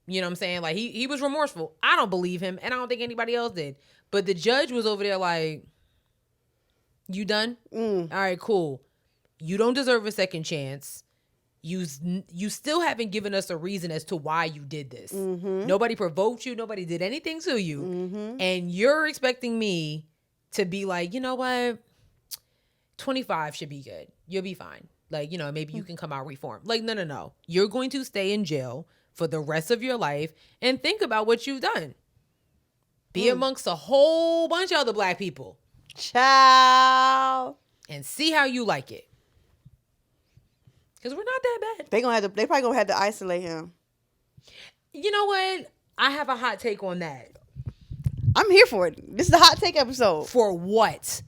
you know what I'm saying? Like, he was remorseful. I don't believe him, and I don't think anybody else did. But the judge was over there like, you done? All right, cool. You don't deserve a second chance. You still haven't given us a reason as to why you did this. Nobody provoked you. Nobody did anything to you. And you're expecting me to be like, you know what? 25 should be good. You'll be fine. Like, maybe you can come out reformed. Like, no. You're going to stay in jail for the rest of your life and think about what you've done. Be amongst a whole bunch of other black people. Child. And see how you like it. Because we're not that bad. They probably gonna have to isolate him. You know what? I have a hot take on that. I'm here for it. This is the hot take episode. For what?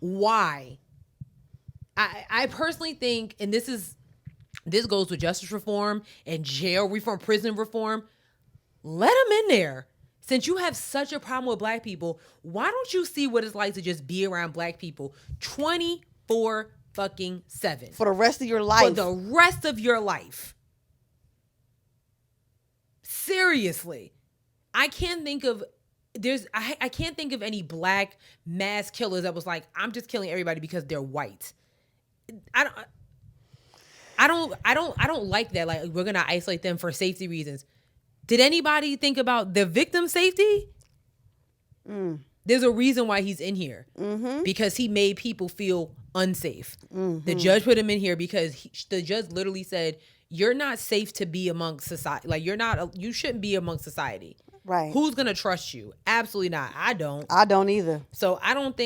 Why? I personally think, and this goes with justice reform and jail reform, prison reform. Let them in there. Since you have such a problem with black people, why don't you see what it's like to just be around black people 24 fucking 7 for the rest of your life? For the rest of your life. Seriously, I can't think of I can't think of any black mass killers that was like, I'm just killing everybody because they're white. I don't like that. Like, we're gonna isolate them for safety reasons. Did anybody think about the victim's safety? There's a reason why he's in here. Because he made people feel unsafe. The judge put him in here because the judge literally said, you're not safe to be amongst society. Like, you shouldn't be amongst society. Right. Who's going to trust you? Absolutely not. I don't either. So I don't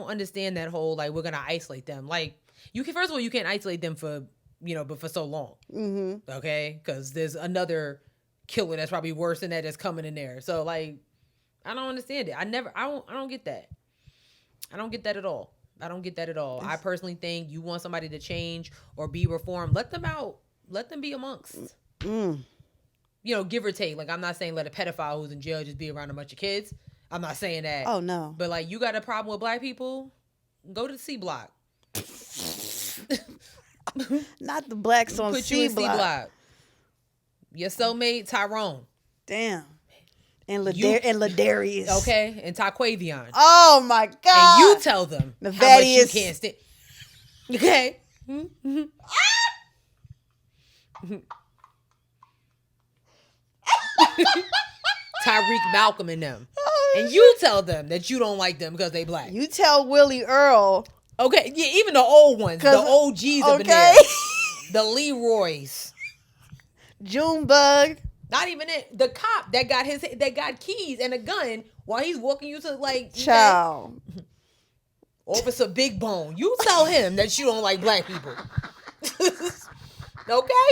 understand that whole, like, we're going to isolate them. Like, first of all, you can't isolate them for but for so long. Mm-hmm. Okay, because there's another killer that's probably worse than that that's coming in there. So like, I don't understand it. I don't get that. I don't get that at all. I don't get that at all. I personally think you want somebody to change or be reformed, let them out. Let them be amongst. Give or take. Like, I'm not saying let a pedophile who's in jail just be around a bunch of kids. I'm not saying that. Oh, no. But, like, you got a problem with black people? Go to the C block. Not the blacks on Put C you in block. C block. Your cellmate, Tyrone. Damn. And Ladarius. Okay? And Taquavion. Oh, my God. And you tell them how much you can't stand. Okay? Tyreek, Malcolm, and them. And you tell them that you don't like them because they black. You tell Willie Earl. Okay, yeah, even the old ones, the OGs up in there. The Leroys. Junebug. Not even it. The cop that got keys and a gun while he's walking you to like Child. Officer Big Bone. You tell him that you don't like black people. Okay?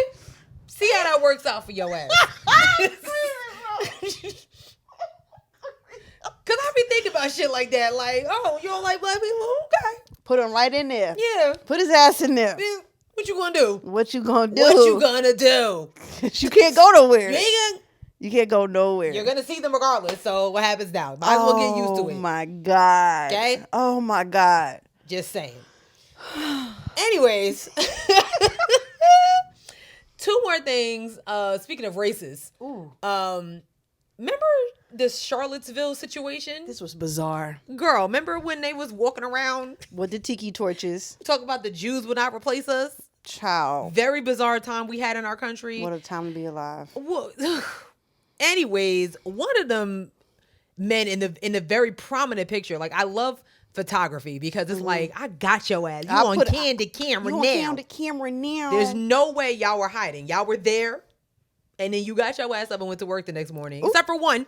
See how that works out for your ass. Cause I be thinking about shit like that. Like, oh, you don't like black people? Okay. Put him right in there. Yeah. Put his ass in there. What you gonna do? What you gonna do? What you gonna do? You can't go nowhere. You can't go nowhere. You're gonna see them regardless. So what happens now? Might as well get used to it. Oh my God. Okay? Oh my God. Just saying. Anyways. Two more things. Speaking of races. Ooh. Remember this Charlottesville situation? This was bizarre. Girl, remember when they was walking around with the tiki torches? Talk about the Jews would not replace us. Child. Very bizarre time we had in our country. What a time to be alive. Well, anyways, one of them men in the very prominent picture. Like, I love photography because it's like, I got your ass. You on candid camera now. Candid camera now. There's no way y'all were hiding. Y'all were there. And then you got your ass up and went to work the next morning. Ooh. Except for one.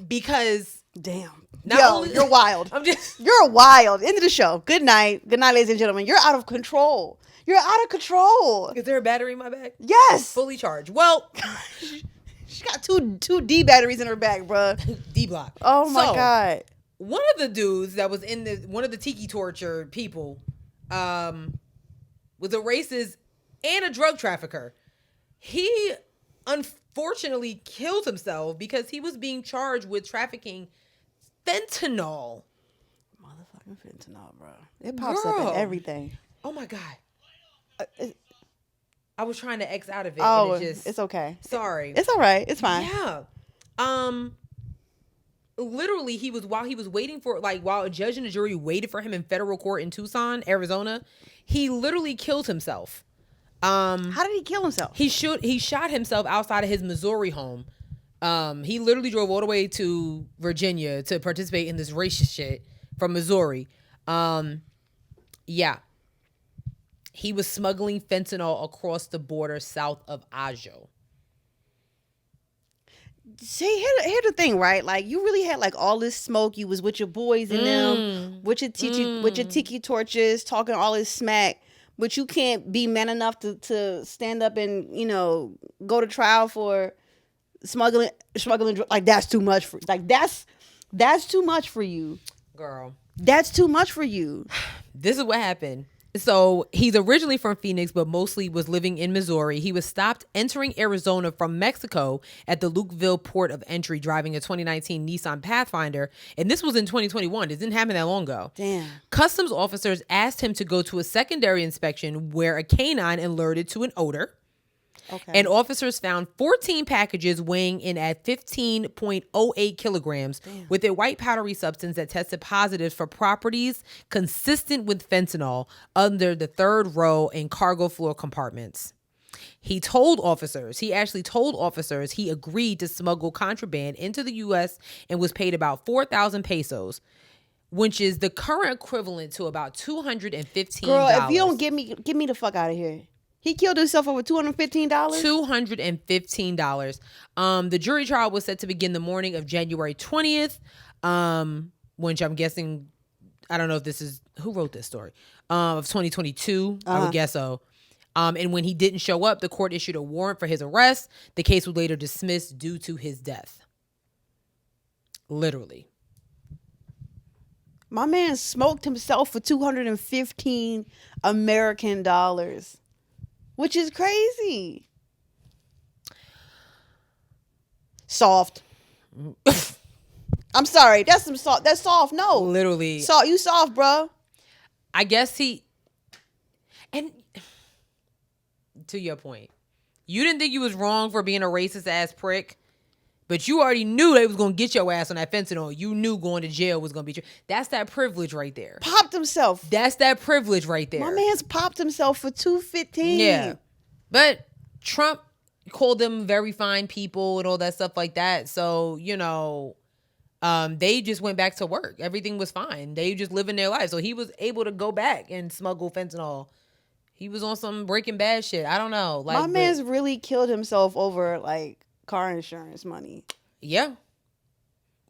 Because damn. You're wild. You're wild. End of the show. Good night. Good night, ladies and gentlemen. You're out of control. You're out of control. Is there a battery in my bag? Yes. Fully charged. Well, she got two D batteries in her bag, bruh. D block. Oh my God. One of the dudes that was in one of the tiki torture people was a racist and a drug trafficker. He unfortunately killed himself because he was being charged with trafficking fentanyl. Motherfucking fentanyl, bro. It pops up in everything. Oh my God. I was trying to X out of it. Oh, and it's okay. Sorry. It's all right. It's fine. Yeah. Literally, while he was waiting for, like, while a judge and a jury waited for him in federal court in Tucson, Arizona, he literally killed himself. How did he kill himself? He shot himself outside of his Missouri home. He literally drove all the way to Virginia to participate in this racist shit from Missouri. Yeah. He was smuggling fentanyl across the border south of Ajo. See, here's the thing, right? Like, you really had like all this smoke. You was with your boys and them, with your tiki torches, talking all this smack. But you can't be man enough to stand up and, go to trial for smuggling. Like, that's too much for, like, that's too much for you, girl. That's too much for you. This is what happened. So he's originally from Phoenix, but mostly was living in Missouri. He was stopped entering Arizona from Mexico at the Lukeville port of entry, driving a 2019 Nissan Pathfinder. And this was in 2021. It didn't happen that long ago. Damn. Customs officers asked him to go to a secondary inspection where a canine alerted to an odor. Okay. And officers found 14 packages weighing in at 15.08 kilograms. Damn. With a white powdery substance that tested positive for properties consistent with fentanyl under the third row in cargo floor compartments. He actually told officers he agreed to smuggle contraband into the U.S. and was paid about 4,000 pesos, which is the current equivalent to about $215. Girl, if you don't get me the fuck out of here. He killed himself over $215? $215. The jury trial was set to begin the morning of January 20th, which I'm guessing, I don't know if this is, who wrote this story, of 2022. I would guess so. And when he didn't show up, the court issued a warrant for his arrest. The case was later dismissed due to his death. Literally. My man smoked himself for $215 American, which is crazy. Soft. I'm sorry. That's some soft. That's soft. No. Literally. Soft. You soft, bro. I guess and to your point, you didn't think you was wrong for being a racist ass prick, but you already knew they was going to get your ass on that fentanyl. You knew going to jail was going to be true. That's that privilege right there. Popped himself. That's that privilege right there. My man's popped himself for $215. Yeah. But Trump called them very fine people and all that stuff like that. So, they just went back to work. Everything was fine. They just living their life. So he was able to go back and smuggle fentanyl. He was on some Breaking Bad shit. I don't know. My man's really killed himself over car insurance money. Yeah.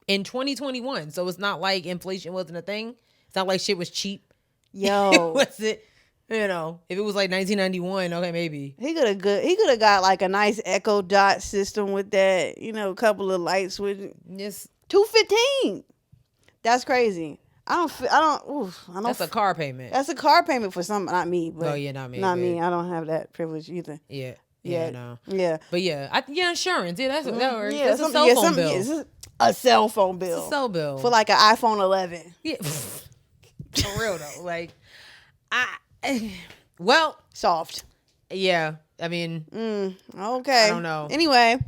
In 2021. So it's not like inflation wasn't a thing. It's not like shit was cheap. Yo. Was it? If it was like 1991, okay, maybe. He could have got a nice Echo Dot system with that, a couple of lights with it. Yes. $215. That's crazy. That's a car payment. That's a car payment for some, not me. But not me. Not me. I don't have that privilege either. Yeah. Yeah. No. Yeah. But insurance. Yeah, that's that works. Yeah, That's a cell phone bill. It's a cell phone bill. It's a cell bill. For an iPhone 11. Yeah. For real though. Soft. Yeah. I mean, okay. I don't know. Anyway,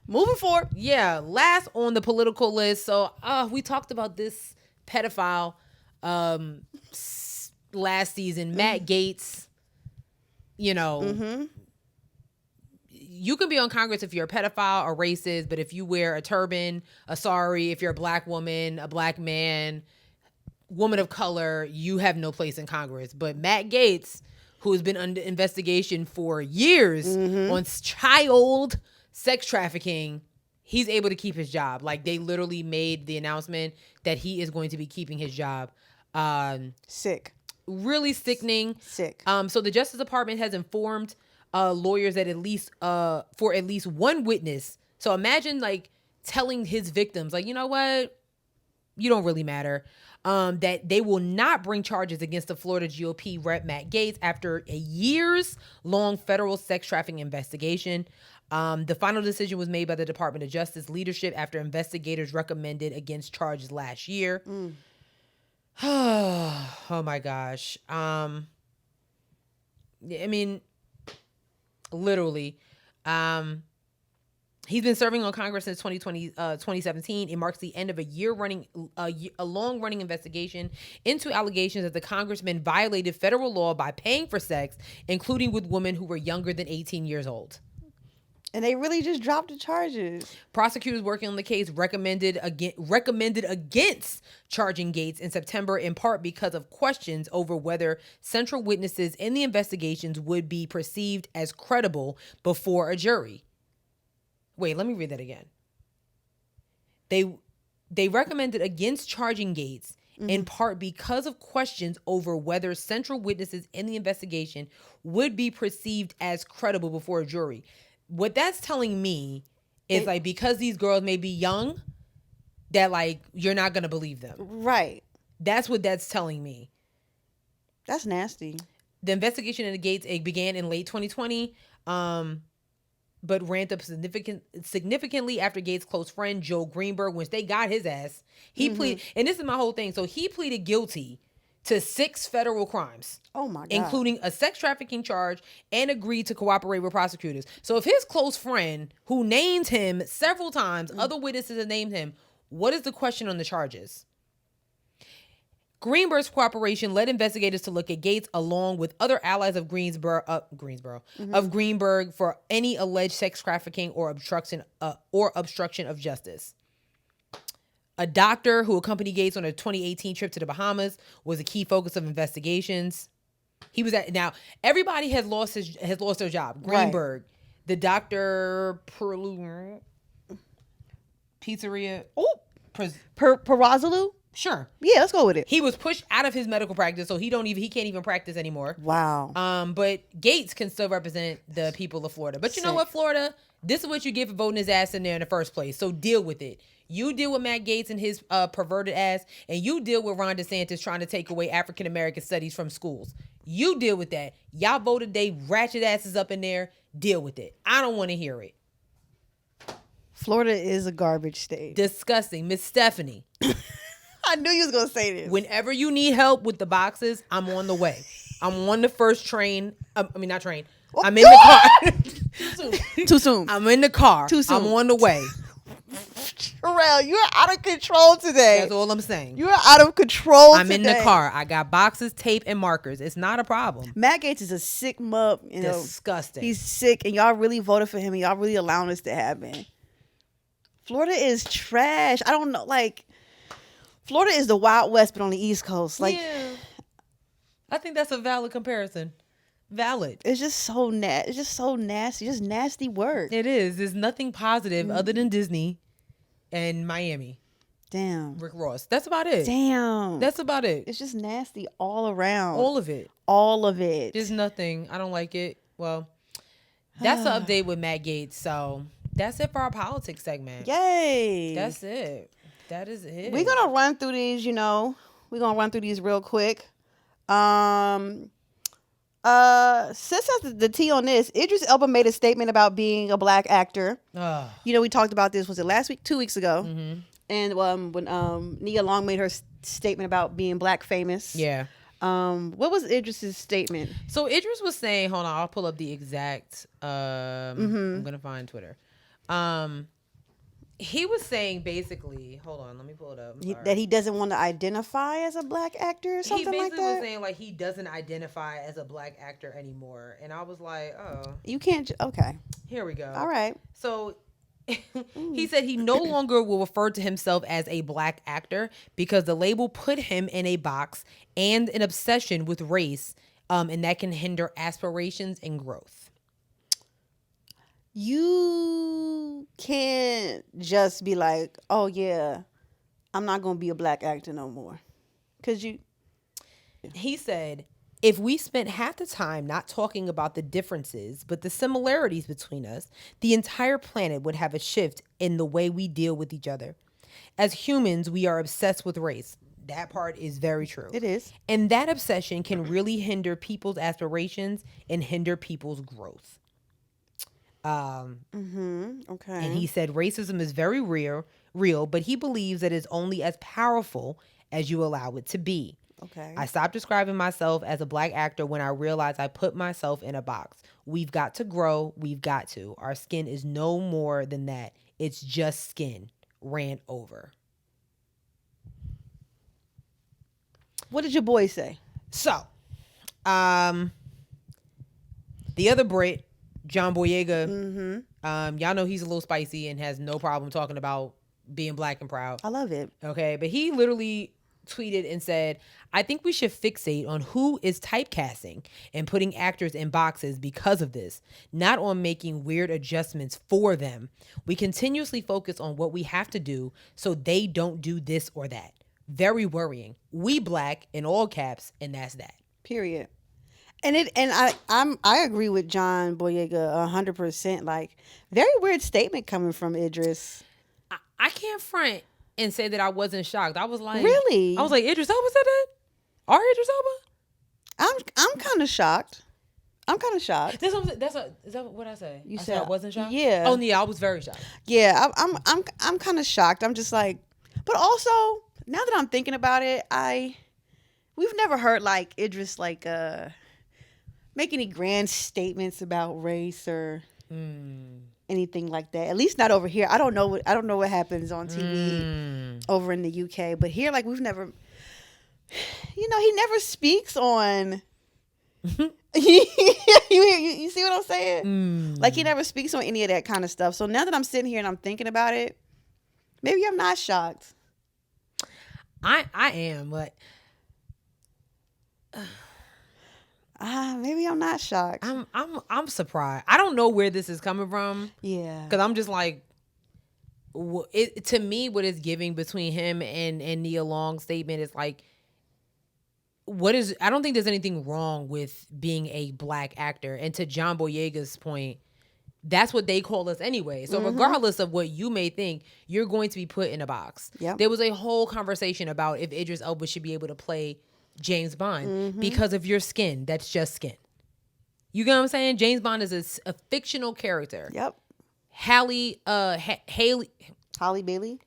moving forward. Yeah. Last on the political list. So we talked about this pedophile last season, Matt Gaetz. You can be on Congress if you're a pedophile or racist, but if you wear a turban, a sari, if you're a black woman, a black man, woman of color, you have no place in Congress. But Matt Gaetz, who has been under investigation for years on child sex trafficking, he's able to keep his job. They literally made the announcement that he is going to be keeping his job. Sick. Really sickening. Sick. So the Justice Department has informed lawyers that for at least one witness. So imagine telling his victims, you know what? You don't really matter. That they will not bring charges against the Florida GOP rep Matt Gaetz after a years-long federal sex trafficking investigation. The final decision was made by the Department of Justice leadership after investigators recommended against charges last year. Oh my gosh. I mean, literally. He's been serving on Congress since 2017. It marks the end of a long-running investigation into allegations that the congressman violated federal law by paying for sex, including with women who were younger than 18 years old. And they really just dropped the charges. Prosecutors working on the case recommended against charging Gaetz in September, in part because of questions over whether central witnesses in the investigations would be perceived as credible before a jury. Wait, let me read that again. They recommended against charging Gaetz in part because of questions over whether central witnesses in the investigation would be perceived as credible before a jury. What that's telling me is because these girls may be young, that you're not going to believe them. Right. That's what that's telling me. That's nasty. The investigation into Gaetz began in late 2020. But ramped up significantly after Gaetz' close friend, Joe Greenberg, once they got his ass, he pleaded, and this is my whole thing. So he pleaded guilty to 6 federal crimes. Oh my God. Including a sex trafficking charge, and agreed to cooperate with prosecutors. So if his close friend, who named him several times, other witnesses have named him, what is the question on the charges? Greenberg's cooperation led investigators to look at Gaetz along with other allies of Greenberg for any alleged sex trafficking or obstruction of justice. A doctor who accompanied Gaetz on a 2018 trip to the Bahamas was a key focus of investigations. Now everybody has lost their job. Greenberg, right. The doctor, Pizzeria. Perazalu? Sure. Yeah, let's go with it. He was pushed out of his medical practice, so he can't even practice anymore. Wow. But Gaetz can still represent the people of Florida. But you know Sick. what, Florida? This is what you get for voting his ass in there in the first place. So deal with it. You deal with Matt Gaetz and his perverted ass, and you deal with Ron DeSantis trying to take away African American studies from schools. You deal with that. Y'all voted they ratchet asses up in there. Deal with it. I don't want to hear it. Florida is a garbage state. Disgusting. Miss Stephanie. I knew you was gonna say this. Whenever you need help with the boxes, I'm on the way. I'm on the first train. Not train. I'm in the car. Too soon. I'm in the car. Too soon. I'm on the way. Terrell, you're out of control today. That's all I'm saying. You're out of control I'm today. in the car. I got boxes, tape, and markers. It's not a problem. Matt Gaetz is a sick mug. Disgusting. He's sick, and y'all really voted for him, and y'all really allowing this to happen. Florida is trash. I don't know. Like, Florida is the Wild West, but on the East Coast. Like, yeah. I think that's a valid comparison. Valid. It's just so It's just so nasty. Just nasty work. It is. There's nothing positive other than Disney and Miami. Damn. Rick Ross. That's about it. Damn. That's about it. It's just nasty all around. All of it. All of it. There's nothing. I don't like it. Well, that's the update with Matt Gaetz. So that's it for our politics segment. Yay. That's it. That is it. We're going to run through these, we're going to run through these real quick. Sis has the tea on this. Idris Elba made a statement about being a black actor. We talked about this, was it last week? 2 weeks ago. Mm-hmm. And when Nia Long made her statement about being black famous. Yeah. What was Idris's statement? So Idris was saying, hold on, I'll pull up the exact, I'm going to find Twitter. He was saying basically, hold on, let me pull it up. That he doesn't want to identify as a black actor or something like that? He basically was saying like he doesn't identify as a black actor anymore. And I was like, oh. You can't, okay. Here we go. All right. So he said he no longer will refer to himself as a black actor because the label put him in a box and an obsession with race, and that can hinder aspirations and growth. You can't just be like, oh yeah, I'm not going to be a black actor no more. He said, if we spent half the time not talking about the differences, but the similarities between us, the entire planet would have a shift in the way we deal with each other. As humans, we are obsessed with race. That part is very true. It is. And that obsession can really hinder people's aspirations and hinder people's growth. Okay. And he said racism is very real, but he believes that it's only as powerful as you allow it to be. Okay. I stopped describing myself as a black actor when I realized I put myself in a box. We've got to grow. We've got to. Our skin is no more than that. It's just skin. Ran over. What did your boy say? So, the other Brit, John Boyega, y'all know he's a little spicy and has no problem talking about being black and proud. I love it. Okay, but he literally tweeted and said, I think we should fixate on who is typecasting and putting actors in boxes because of this, not on making weird adjustments for them. We continuously focus on what we have to do so they don't do this or that. Very worrying. We black in all caps, and that's that. Period. And I agree with John Boyega 100%. Like, very weird statement coming from Idris. I can't front and say that I wasn't shocked. I was like, really? I was like, Idris Elba said that? Our Idris Elba? I'm kind of shocked. Is that what I say? You I said I wasn't shocked? Yeah. Oh yeah, I was very shocked. Yeah, I'm kind of shocked. I'm just like, but also now that I'm thinking about it, we've never heard like Idris like make any grand statements about race or anything like that. At least not over here. I don't know what happens on TV over in the UK, but here, like, we've never, he never speaks on. You see what I'm saying? Like, he never speaks on any of that kind of stuff. So now that I'm sitting here and I'm thinking about it, maybe I'm not shocked. I am, but maybe I'm not shocked. I'm surprised. I don't know where this is coming from. Yeah. Because I'm just like, to me, what is giving between him and Nia Long's statement is like, I don't think there's anything wrong with being a black actor. And to John Boyega's point, that's what they call us anyway. So regardless of what you may think, you're going to be put in a box. Yep. There was a whole conversation about if Idris Elba should be able to play James Bond because of your skin. That's just skin. You get what I'm saying? James Bond is a fictional character. Yep. Halle Bailey.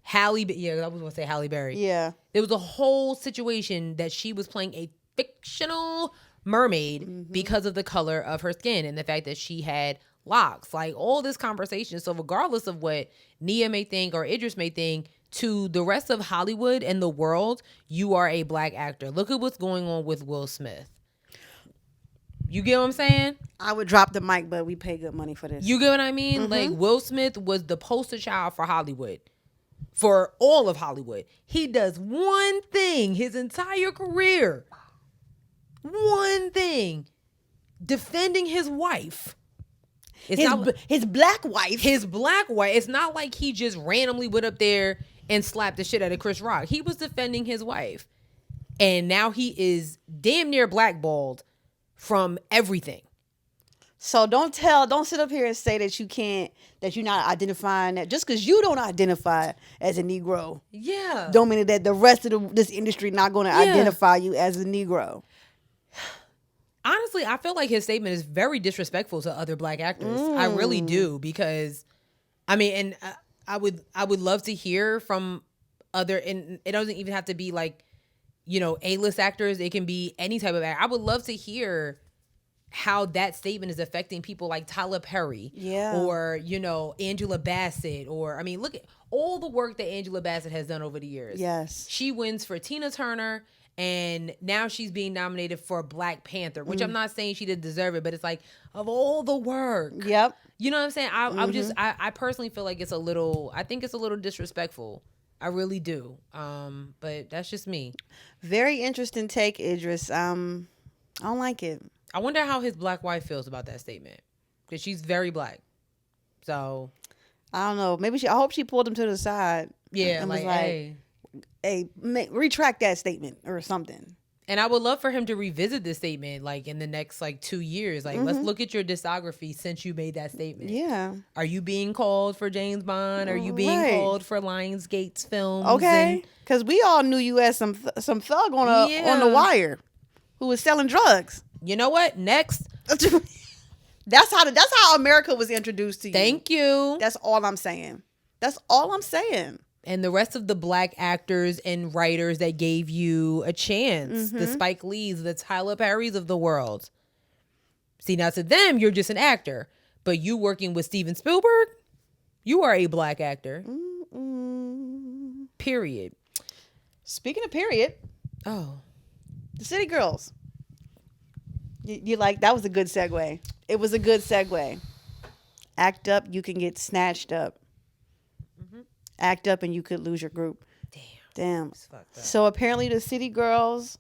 Yeah, I was gonna say Halle Berry. Yeah. There was a whole situation that she was playing a fictional mermaid because of the color of her skin and the fact that she had locks. Like all this conversation. So regardless of what Nia may think or Idris may think, to the rest of Hollywood and the world, you are a black actor. Look at what's going on with Will Smith. You get what I'm saying? I would drop the mic, but we pay good money for this. You get what I mean? Like, Will Smith was the poster child for Hollywood. For all of Hollywood. He does one thing his entire career. One thing. Defending his wife. His black wife. His black wife. It's not like he just randomly went up there and slapped the shit out of Chris Rock. He was defending his wife. And now he is damn near blackballed from everything. So don't sit up here and say that you're not identifying that just because you don't identify as a Negro. Yeah. Don't mean that the rest of this industry not going to identify you as a Negro. Honestly, I feel like his statement is very disrespectful to other black actors. I really do, because I mean, and I would love to hear from other, and it doesn't even have to be like, you know, A-list actors. It can be any type of actor. I would love to hear how that statement is affecting people like Tyler Perry, or, you know, Angela Bassett, or, I mean, look at all the work that Angela Bassett has done over the years. Yes. She wins for Tina Turner, and now she's being nominated for Black Panther, which I'm not saying she didn't deserve it, but it's like, of all the work. Yep. You know what I'm saying? I personally feel like I think it's a little disrespectful. I really do. But that's just me. Very interesting take, Idris. I don't like it. I wonder how his black wife feels about that statement, because she's very black. So I don't know. Maybe I hope she pulled him to the side. Yeah, and like, was hey, retract that statement or something. And I would love for him to revisit this statement, like, in the next, like, 2 years. Like, let's look at your discography since you made that statement. Yeah. Are you being called for James Bond? Are you being called for Lionsgate's films? Okay. Because we all knew you as some thug on the wire who was selling drugs. You know what? Next. That's how America was introduced to you. Thank you. That's all I'm saying. And the rest of the black actors and writers that gave you a chance, the Spike Lees, the Tyler Perrys of the world. See, now to them, you're just an actor. But you working with Steven Spielberg, you are a black actor. Period. Speaking of period. Oh. The City Girls. You like, that was a good segue. It was a good segue. Act up, you can get snatched up. Act up and you could lose your group. Damn. So apparently the City Girls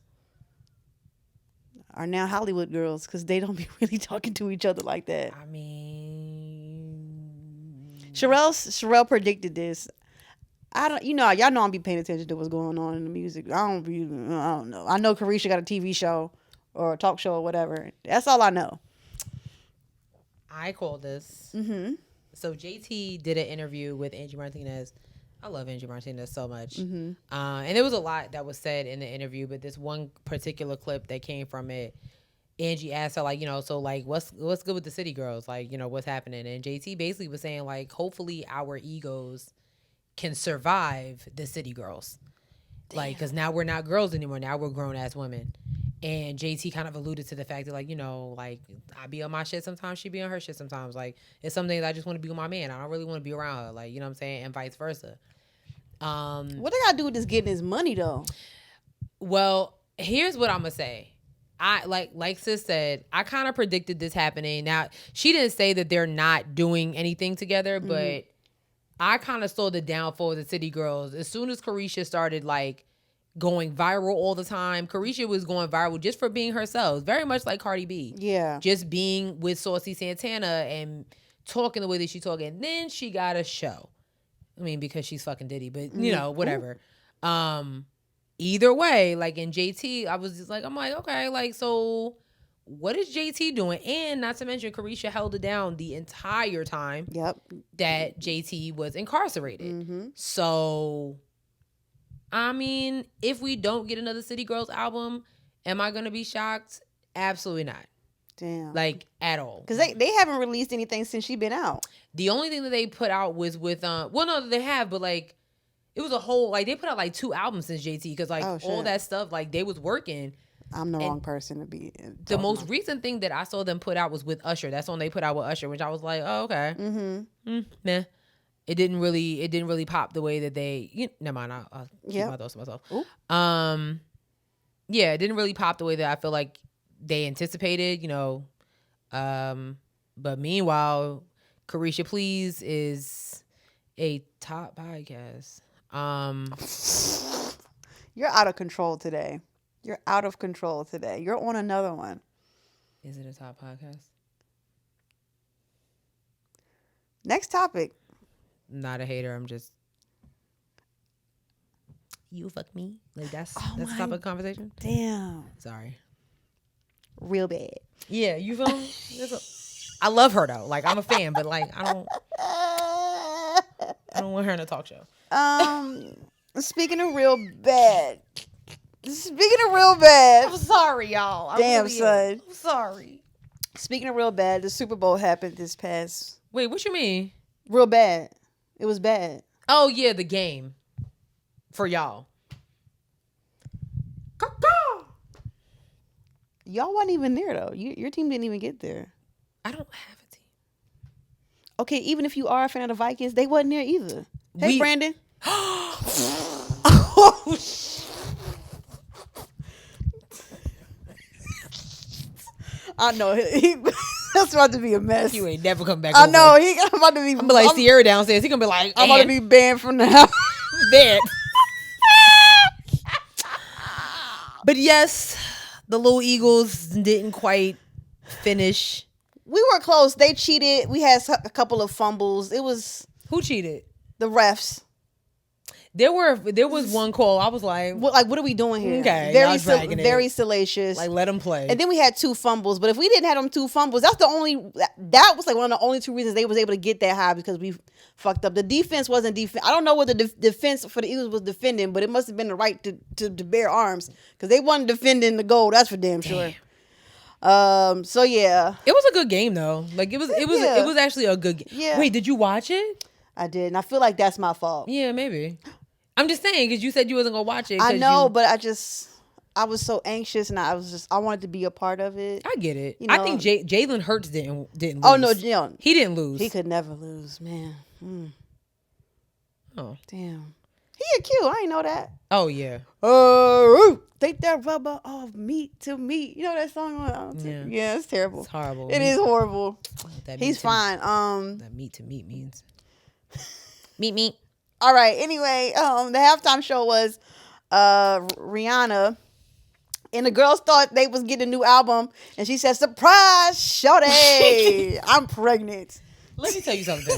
are now Hollywood girls because they don't be really talking to each other like that. I mean, Sherelle predicted this. Y'all know I'm be paying attention to what's going on in the music. I don't know. I know Carisha got a TV show or a talk show or whatever. That's all I know. I called this. So JT did an interview with Angie Martinez. I love Angie Martinez so much. And there was a lot that was said in the interview, but this one particular clip that came from it, Angie asked her, like, you know, so, like, what's good with the City Girls? Like, you know, what's happening? And JT basically was saying, like, hopefully our egos can survive the City Girls. Damn. Like, because now we're not girls anymore. Now we're grown-ass women. And JT kind of alluded to the fact that, like, you know, like, I be on my shit sometimes, she be on her shit sometimes. Like, it's some days I just want to be with my man. I don't really want to be around her. Like, you know what I'm saying? And vice versa. What they got to do with this getting his money, though? Well, here's what I'm going to say. I like sis said, I kind of predicted this happening. Now, she didn't say that they're not doing anything together, but I kind of saw the downfall of the City Girls. As soon as Carisha started, like, going viral all the time. Carisha was going viral just for being herself. Very much like Cardi B. Yeah. Just being with Saucy Santana and talking the way that she talking. And then she got a show. I mean, because she's fucking Diddy, but you know, whatever. Either way, like in JT, I was just like, I'm like, okay, like, so what is JT doing? And not to mention, Carisha held it down the entire time that JT was incarcerated. So, I mean, if we don't get another City Girls album, am I going to be shocked? Absolutely not. Damn. Like, at all. Because they haven't released anything since she been out. The only thing that they put out was with, well, no, they have, but like, it was a whole, like, they put out like 2 albums since JT, because like all that stuff, like, they was working. I'm the wrong person to be. The most recent thing that I saw them put out was with Usher. That's when they put out with Usher, which I was like, oh, okay. Meh. It didn't really pop the way that they, never mind, I'll keep my thoughts to myself. Yeah, it didn't really pop the way that I feel like they anticipated, but meanwhile, Carisha Please is a top podcast. You're out of control today. You're on another one. Is it a top podcast? Next topic. Not a hater. I'm just, you fuck me. Like that's the topic of conversation. Damn. Sorry. Real bad. Yeah, you feel me? I love her though. Like I'm a fan, but like I don't want her in a talk show. Speaking of real bad. I'm sorry, y'all. Damn, son. I'm sorry. Speaking of real bad, the Super Bowl happened this past. Wait, what you mean? Real bad. It was bad. Oh yeah, the game. For y'all. Y'all wasn't even there though. Your team didn't even get there. I don't have a team. Okay, even if you are a fan of the Vikings, they wasn't there either. Hey, Brandon. Oh, I know. That's about to be a mess. You ain't never come back. I know. I'm about to be. I'm like Sierra downstairs. He gonna be like, I'm about to be banned from the house. Banned. But yes, the little Eagles didn't quite finish. We were close. They cheated. We had a couple of fumbles. It was who cheated? The refs. There was one call. I was like, what are we doing here? Okay, very salacious. Like, let them play. And then we had 2 fumbles. But if we didn't have them 2 fumbles, that was like one of the only 2 reasons they was able to get that high, because we fucked up. The defense wasn't defense. I don't know what the defense for the Eagles was defending, but it must have been the right to bear arms, because they wasn't defending the goal. That's for damn sure. So yeah, it was a good game though. Like it was actually a good game. Yeah. Wait, did you watch it? I did, and I feel like that's my fault. Yeah, maybe. I'm just saying, because you said you wasn't gonna watch it. I know, but I was so anxious, and I wanted to be a part of it. I get it. I think Jalen Hurts didn't lose. Oh no, he didn't lose. He could never lose, man. Oh damn, he a cute. I ain't know that. Oh yeah. Take that rubber off meat to meat. You know that song? Yeah, it's terrible. It's horrible. It is horrible. He's fine. That meat to meat means meat. All right. Anyway, the halftime show was Rihanna, and the girls thought they was getting a new album, and she said, "Surprise, shorty, I'm pregnant." Let me tell you something.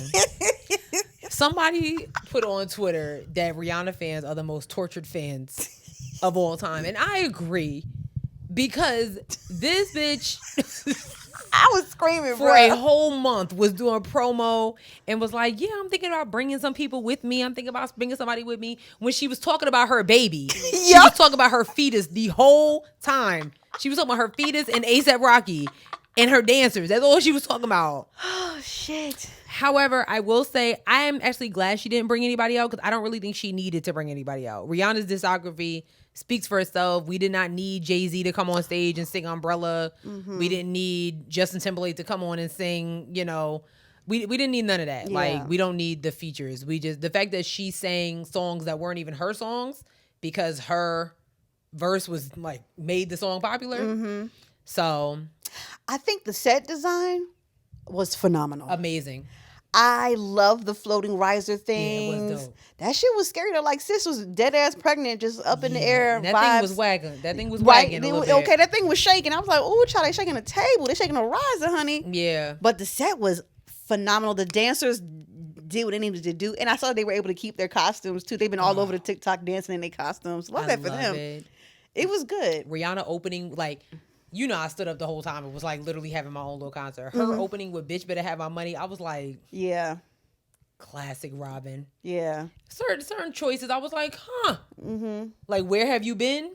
Somebody put on Twitter that Rihanna fans are the most tortured fans of all time, and I agree, because this bitch. I was screaming for a whole month, was doing promo and was like, yeah, I'm thinking about bringing some people with me. I'm thinking about bringing somebody with me. When she was talking about her baby, she was talking about her fetus the whole time. She was talking about her fetus and A$AP Rocky and her dancers. That's all she was talking about. Oh, shit. However, I will say I am actually glad she didn't bring anybody out, because I don't really think she needed to bring anybody out. Rihanna's discography speaks for itself. We did not need Jay-Z to come on stage and sing Umbrella. Mm-hmm. We didn't need Justin Timberlake to come on and sing, we didn't need none of that. Yeah. Like, we don't need the features. The fact that she sang songs that weren't even her songs, because her verse was like made the song popular. Mm-hmm. So I think the set design was phenomenal. Amazing. I love the floating riser things. Yeah, it was dope. That shit was scary though. Like, sis was dead ass pregnant, just up in the air. And that thing was wagging. That thing was wagging a little bit. Okay, that thing was shaking. I was like, "Ooh, child, they shaking the table. They shaking the riser, honey." Yeah. But the set was phenomenal. The dancers did what they needed to do. And I saw they were able to keep their costumes too. They've been all over the TikTok dancing in their costumes. Love that for them. It was good. Rihanna opening, like, you know, I stood up the whole time. It was like literally having my own little concert. Her opening with "Bitch Better Have My Money." I was like, yeah, classic Robin. Yeah, certain choices. I was like, huh. Like, where have you been?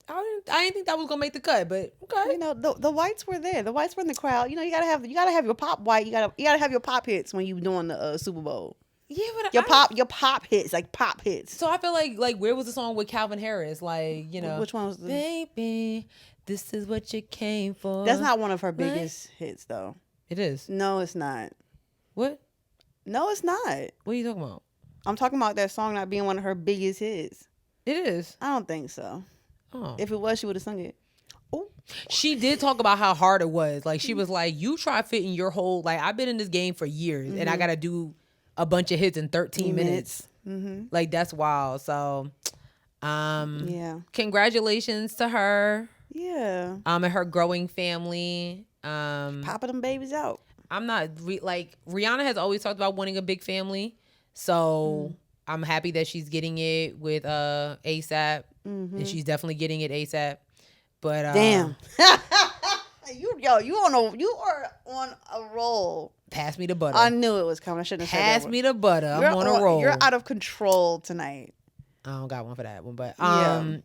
I didn't think that was gonna make the cut, but okay. You know, the whites were there. The whites were in the crowd. You know, you gotta have your pop white. You gotta have your pop hits when you doing the Super Bowl. Yeah, but your pop hits, like pop hits. So I feel like where was the song with Calvin Harris? Like, you know, which one was the Baby, this is what you came for. That's not one of her biggest hits, though. It is. No, it's not. What? No, it's not. What are you talking about? I'm talking about that song not being one of her biggest hits. It is. I don't think so. Oh. If it was, she would have sung it. Oh. She did talk about how hard it was. Like, she was like, you try fitting your whole, like, I've been in this game for years and I got to do a bunch of hits in 13 minutes. Like, that's wild. So, yeah. Congratulations to her. Yeah. And her growing family. Popping them babies out. I'm not, like, Rihanna has always talked about wanting a big family. So, I'm happy that she's getting it with ASAP. And she's definitely getting it ASAP. But damn. you are on a roll. Pass me the butter. I knew it was coming. I shouldn't have said that. Pass me the butter. I'm on a roll. You're out of control tonight. I don't got one for that one, but I'm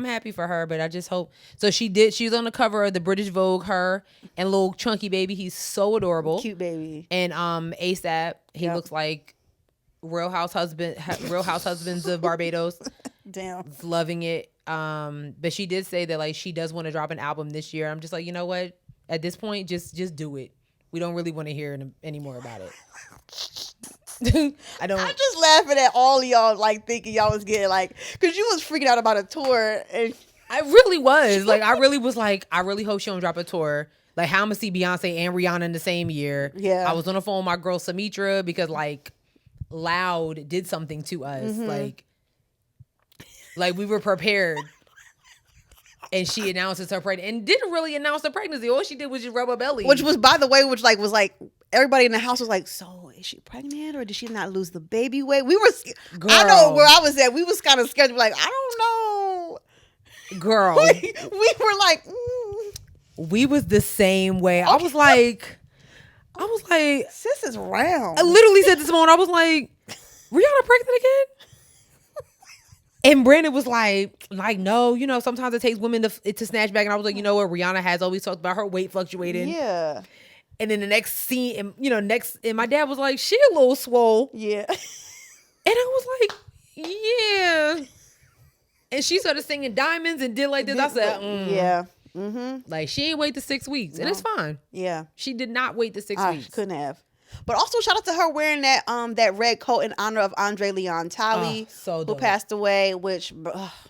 happy for her. But I just hope so. She was on the cover of the British Vogue. Her and little chunky baby. He's so adorable, cute baby. And ASAP. He looks like Real Househusbands of Barbados. Damn, loving it. But she did say that, like, she does want to drop an album this year. I'm just like, you know what? At this point, just do it. We don't really want to hear any more about it. I'm just laughing at all of y'all, like, thinking y'all was getting, like, because you was freaking out about a tour. And I really was. Like, I really was like, I really hope she don't drop a tour. Like, how I'm going to see Beyonce and Rihanna in the same year. Yeah. I was on the phone with my girl Samitra because, like, Loud did something to us. Like we were prepared. And she announces her pregnancy and didn't really announce the pregnancy. All she did was just rub her belly. Which was, by the way, was like everybody in the house was like, so is she pregnant or did she not lose the baby weight? We were, girl. I know where I was at. We was kind of scared to be like, I don't know. Girl. we were like, We was the same way. Okay. I was like, sis is round. I literally said this morning, I was like, Rihanna pregnant again? And Brandon was like, no, you know, sometimes it takes women to snatch back. And I was like, you know what? Rihanna has always talked about her weight fluctuating. Yeah. And then the next scene, and my dad was like, she a little swole. Yeah. And I was like, yeah. And she started singing Diamonds and did like this. I said, yeah. Mm-hmm. Like, she ain't wait the 6 weeks. No. And it's fine. Yeah. She did not wait the 6 weeks. Couldn't have. But also shout out to her wearing that red coat in honor of Andre Leon Talley, who passed away, which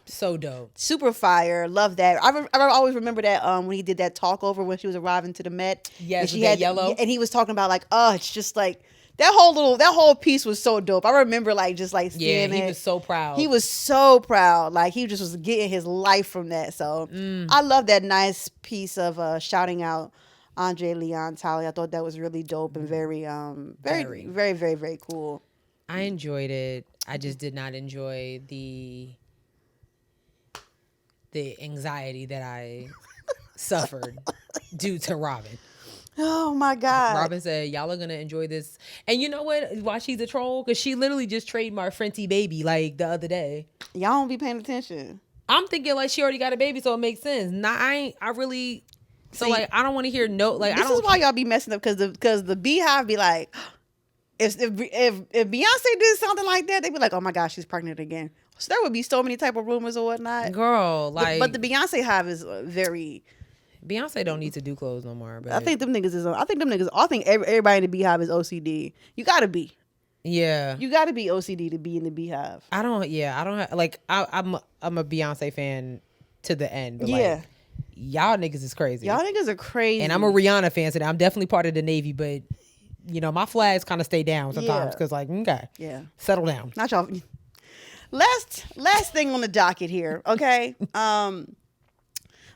so dope. Super fire. Love that. I always remember that when he did that talk over when she was arriving to the Met. Yes, she had yellow. And he was talking about like, it's just like that whole piece was so dope. I remember like just like seeing it. He was so proud. He was so proud. Like he just was getting his life from that. So I love that nice piece of shouting out Andre Leon Talley. I thought that was really dope and very, very, very, very, very cool. I enjoyed it. I just did not enjoy the anxiety that I suffered due to Robin. Oh my God. Robin said, y'all are going to enjoy this. And you know what? Why she's a troll? Because she literally just trademarked Fenty Baby like the other day. Y'all don't be paying attention. I'm thinking like she already got a baby, so it makes sense. So, like, I don't want to hear this is why y'all be messing up, because the Beehive be like, if Beyonce did something like that, they'd be like, oh my gosh, she's pregnant again. So there would be so many type of rumors or whatnot. Girl, like, but the Beyonce hive is very. Beyonce don't need to do clothes no more. But I think them niggas. I think everybody in the Beehive is OCD. You gotta be. Yeah. You gotta be OCD to be in the Beehive. I don't have, like, I'm a Beyonce fan to the end. But yeah. Like, y'all niggas is crazy. Y'all niggas are crazy. And I'm a Rihanna fan, so I'm definitely part of the Navy, but you know, my flags kind of stay down sometimes because, like, okay, yeah, settle down. Not y'all. Last thing on the docket here, okay?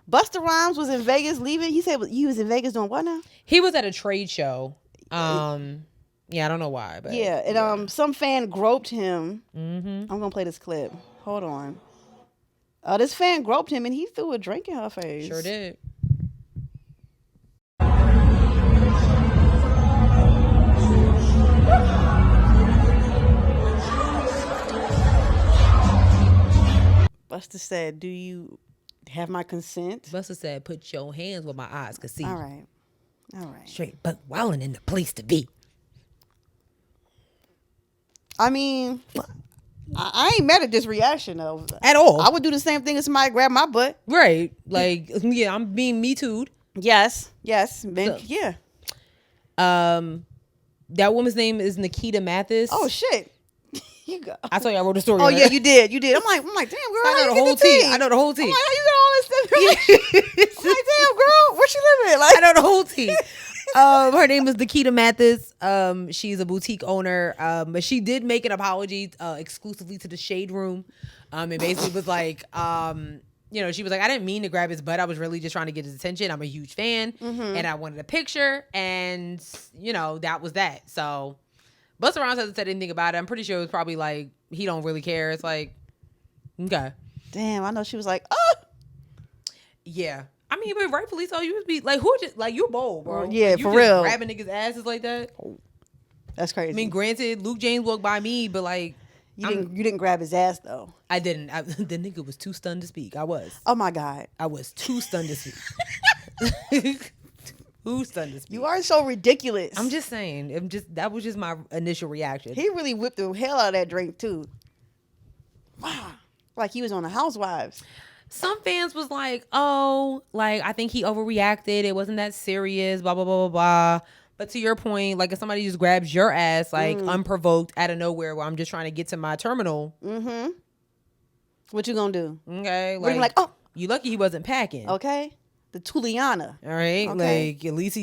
Busta Rhymes was in Vegas leaving. He said he was in Vegas doing what now? He was at a trade show. Yeah, I don't know why, but Yeah, and some fan groped him. Mm-hmm. I'm gonna play this clip. Hold on. This fan groped him and he threw a drink in her face. Sure did. Busta said, "Do you have my consent?" Busta said, "Put your hands where my eyes could see." All right. Straight buck wilding in the place to be. I mean, I ain't mad at this reaction though. At all. I would do the same thing if somebody grabbed my butt. Right. Like, yeah, I'm being Me Too'd. Yes. Man, So- yeah. That woman's name is Nikita Mathis. Oh shit. You go. I told you I wrote a story. Oh on yeah, her. you did. Damn, girl. I how know you the get whole the tea? tea. I know the whole tea. I'm like, how you get all this stuff? I'm like, damn, girl, where she living? Like, I know the whole tea. Her name is Nikita Mathis. She's a boutique owner. But she did make an apology exclusively to the Shade Room. And basically was like, she was like, I didn't mean to grab his butt. I was really just trying to get his attention. I'm a huge fan. And I wanted a picture. And, that was that. So Busta Rhymes hasn't said anything about it. I'm pretty sure it was probably like, he don't really care. It's like, okay. damn, I know she was like, oh. Yeah. I mean, but rightfully so. You would be like, who just, like, you're bold, bro. Yeah, like, you for just real. grabbing niggas' asses like that. That's crazy. I mean, granted, Luke James walked by me, but like, you didn't grab his ass though. I didn't. The nigga was too stunned to speak. I was Oh my God. too stunned to speak. Too stunned to speak. You are so ridiculous. I'm just saying. That was just my initial reaction. He really whipped the hell out of that drink too. Wow. Like he was on the Housewives. Some fans was like, oh, like, I think he overreacted. It wasn't that serious, blah, blah, blah, blah, blah. But to your point, like, if somebody just grabs your ass, like, unprovoked out of nowhere where I'm just trying to get to my terminal. Mm-hmm. What you gonna do? Okay. What, like, oh. You lucky he wasn't packing. Okay. The Tuliana. All right. Okay. Like, at least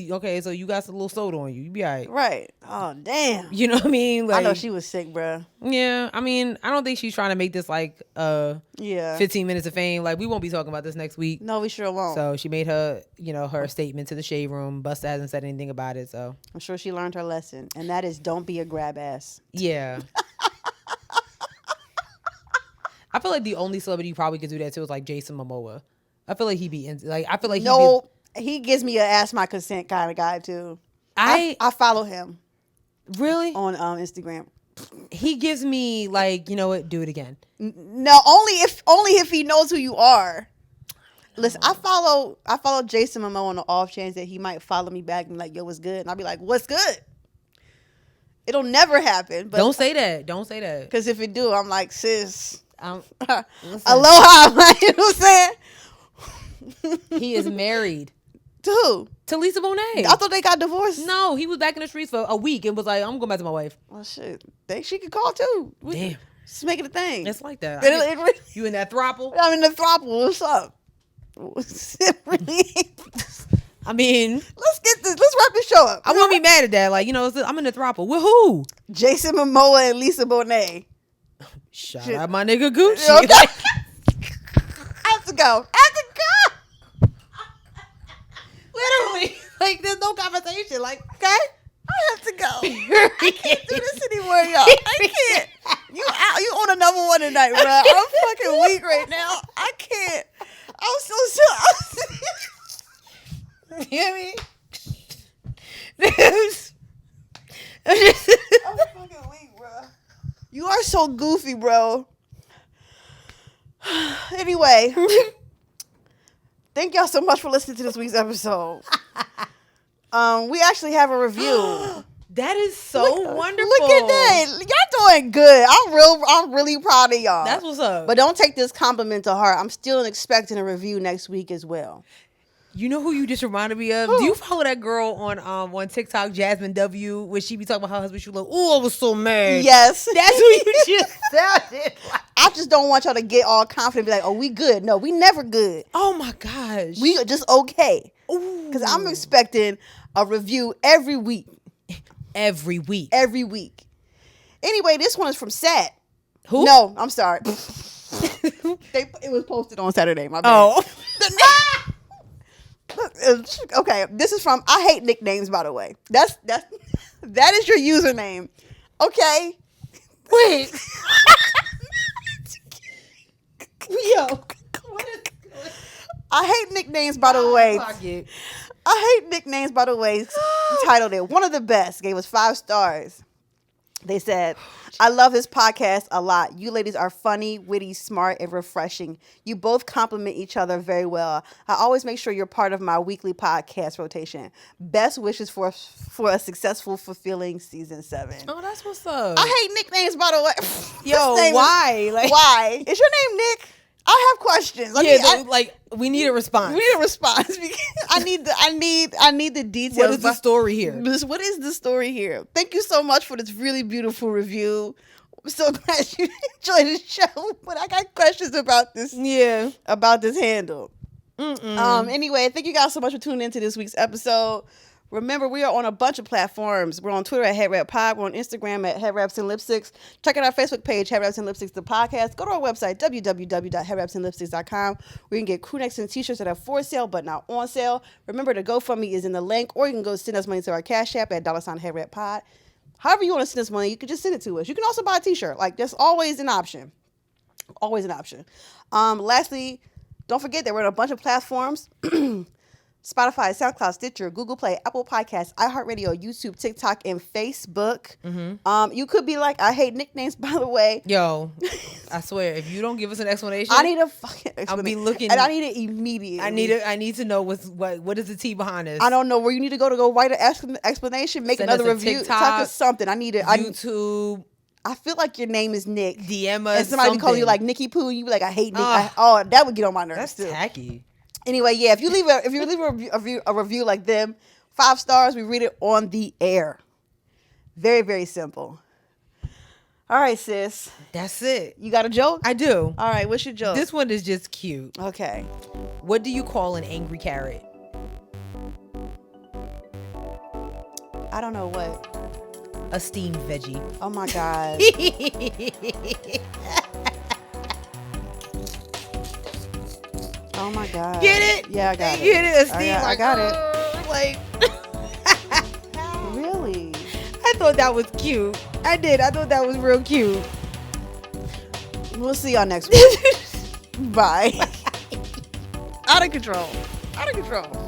so you got some little soda on you. You be all right. Right. Oh, damn. You know what I mean? Like, I know she was sick, bruh. Yeah. I mean, I don't think she's trying to make this like Yeah. 15 minutes of fame. Like, we won't be talking about this next week. No, we sure won't. So she made her, her statement to the Shade Room. Busta hasn't said anything about it. So I'm sure she learned her lesson. And that is don't be a grab ass. yeah. I feel like the only celebrity you probably could do that to is like Jason Momoa. I feel like he'd be he gives me a ask my consent kind of guy too. I follow him really on Instagram. He gives me like, you know what, do it again. No, only if he knows who you are. Listen, I follow Jason Momoa on the off chance that he might follow me back and be like, yo, what's good? And I'll be like, what's good? It'll never happen. But Don't say that. Because if it do, I'm like, sis. Listen. Aloha. You know what I'm saying? He is married. To who? To Lisa Bonet. I thought they got divorced. No, he was back in the streets for a week and was like, I'm going back to my wife. Well, shit. She could call too. Damn. Just make it a thing. It's like that. You in that throuple? I'm in the throuple. What's up? It really. I mean, let's wrap this show up. I won't be mad at that. Like, I'm in the throuple. With who? Jason Momoa and Lisa Bonet. Shout out my nigga Gucci. Okay. I have to go. Literally. Like, there's no conversation. Like, okay. I have to go. I can't do this anymore, y'all. I can't. You out. You on another one tonight, bro. I'm fucking weak right now. I can't. I'm so You hear me? I'm fucking weak, bro. You are so goofy, bro. Anyway, thank y'all so much for listening to this week's episode. We actually have a review. That is so wonderful. Look at that. Y'all doing good. I'm really proud of y'all. That's what's up. But don't take this compliment to heart. I'm still expecting a review next week as well. You know who you just reminded me of? Who? Do you follow that girl on TikTok, Jasmine W, where she be talking about her husband? She was like, "Oh, I was so mad." Yes. That's who you just sounded like. I just don't want y'all to get all confident and be like, oh, we good. No, we never good. Oh my gosh. We are just okay. Ooh. Because I'm expecting a review every week. Every week. Every week. Anyway, this one is from Sat. Who? No, I'm sorry. It was posted on Saturday. My bad. Oh. Okay, this is from. I hate nicknames, by the way. That's That is your username. Okay. Wait. Yo. I hate nicknames, by the way. Pocket. I hate nicknames, by the way. Titled it one of the best. Gave us 5 stars. They said, I love this podcast a lot. You ladies are funny, witty, smart, and refreshing. You both compliment each other very well. I always make sure you're part of my weekly podcast rotation. Best wishes for a successful, fulfilling season 7. Oh, that's what's up. I hate nicknames, by the way. Yo, why? Why? Is your name Nick? I have questions. We need a response. We need a response. I need the details. What is the story here? What is the story here? Thank you so much for this really beautiful review. I'm so glad you enjoyed the show. But I got questions about this. Yeah, about this handle. Anyway, thank you guys so much for tuning into this week's episode. Remember, we are on a bunch of platforms. We're on Twitter at HeadWrappOD. We're on Instagram at Headwraps and Lipsticks. Check out our Facebook page, Headwraps and Lipsticks, the podcast. Go to our website, www.headwrapsandlipsticks.com, where you can get crew necks and t-shirts that are for sale but not on sale. Remember, the GoFundMe is in the link, or you can go send us money to our Cash App at $HeadWrappOD. However you want to send us money, you can just send it to us. You can also buy a t-shirt. That's always an option. Always an option. Lastly, don't forget that we're on a bunch of platforms. Spotify, SoundCloud, Stitcher, Google Play, Apple Podcasts, iHeartRadio, YouTube, TikTok, and Facebook. You could be like, I hate nicknames, by the way. Yo, I swear, if you don't give us an explanation, I need a fucking explanation. I'll be looking, and I need it immediately. I need to know what is the tea behind this. I don't know where you need to go write an explanation, make another review, TikTok, talk us something. I need it. YouTube. I feel like your name is Nick. DM us, and somebody be calling you like Nicky Poo. You be like, I hate Nick. That would get on my nerves. That's tacky. Anyway, yeah, if you leave a review like them, 5 stars, we read it on the air. Very, very simple. All right, sis. That's it. You got a joke? I do. All right, what's your joke? This one is just cute. Okay. What do you call an angry carrot? I don't know what. A steamed veggie. Oh my God. Oh my God. Get it? Yeah, I got it. Get it? A steam. I got it. Really? I thought that was cute. I did. I thought that was real cute. We'll see y'all next week. Bye. Out of control. Out of control.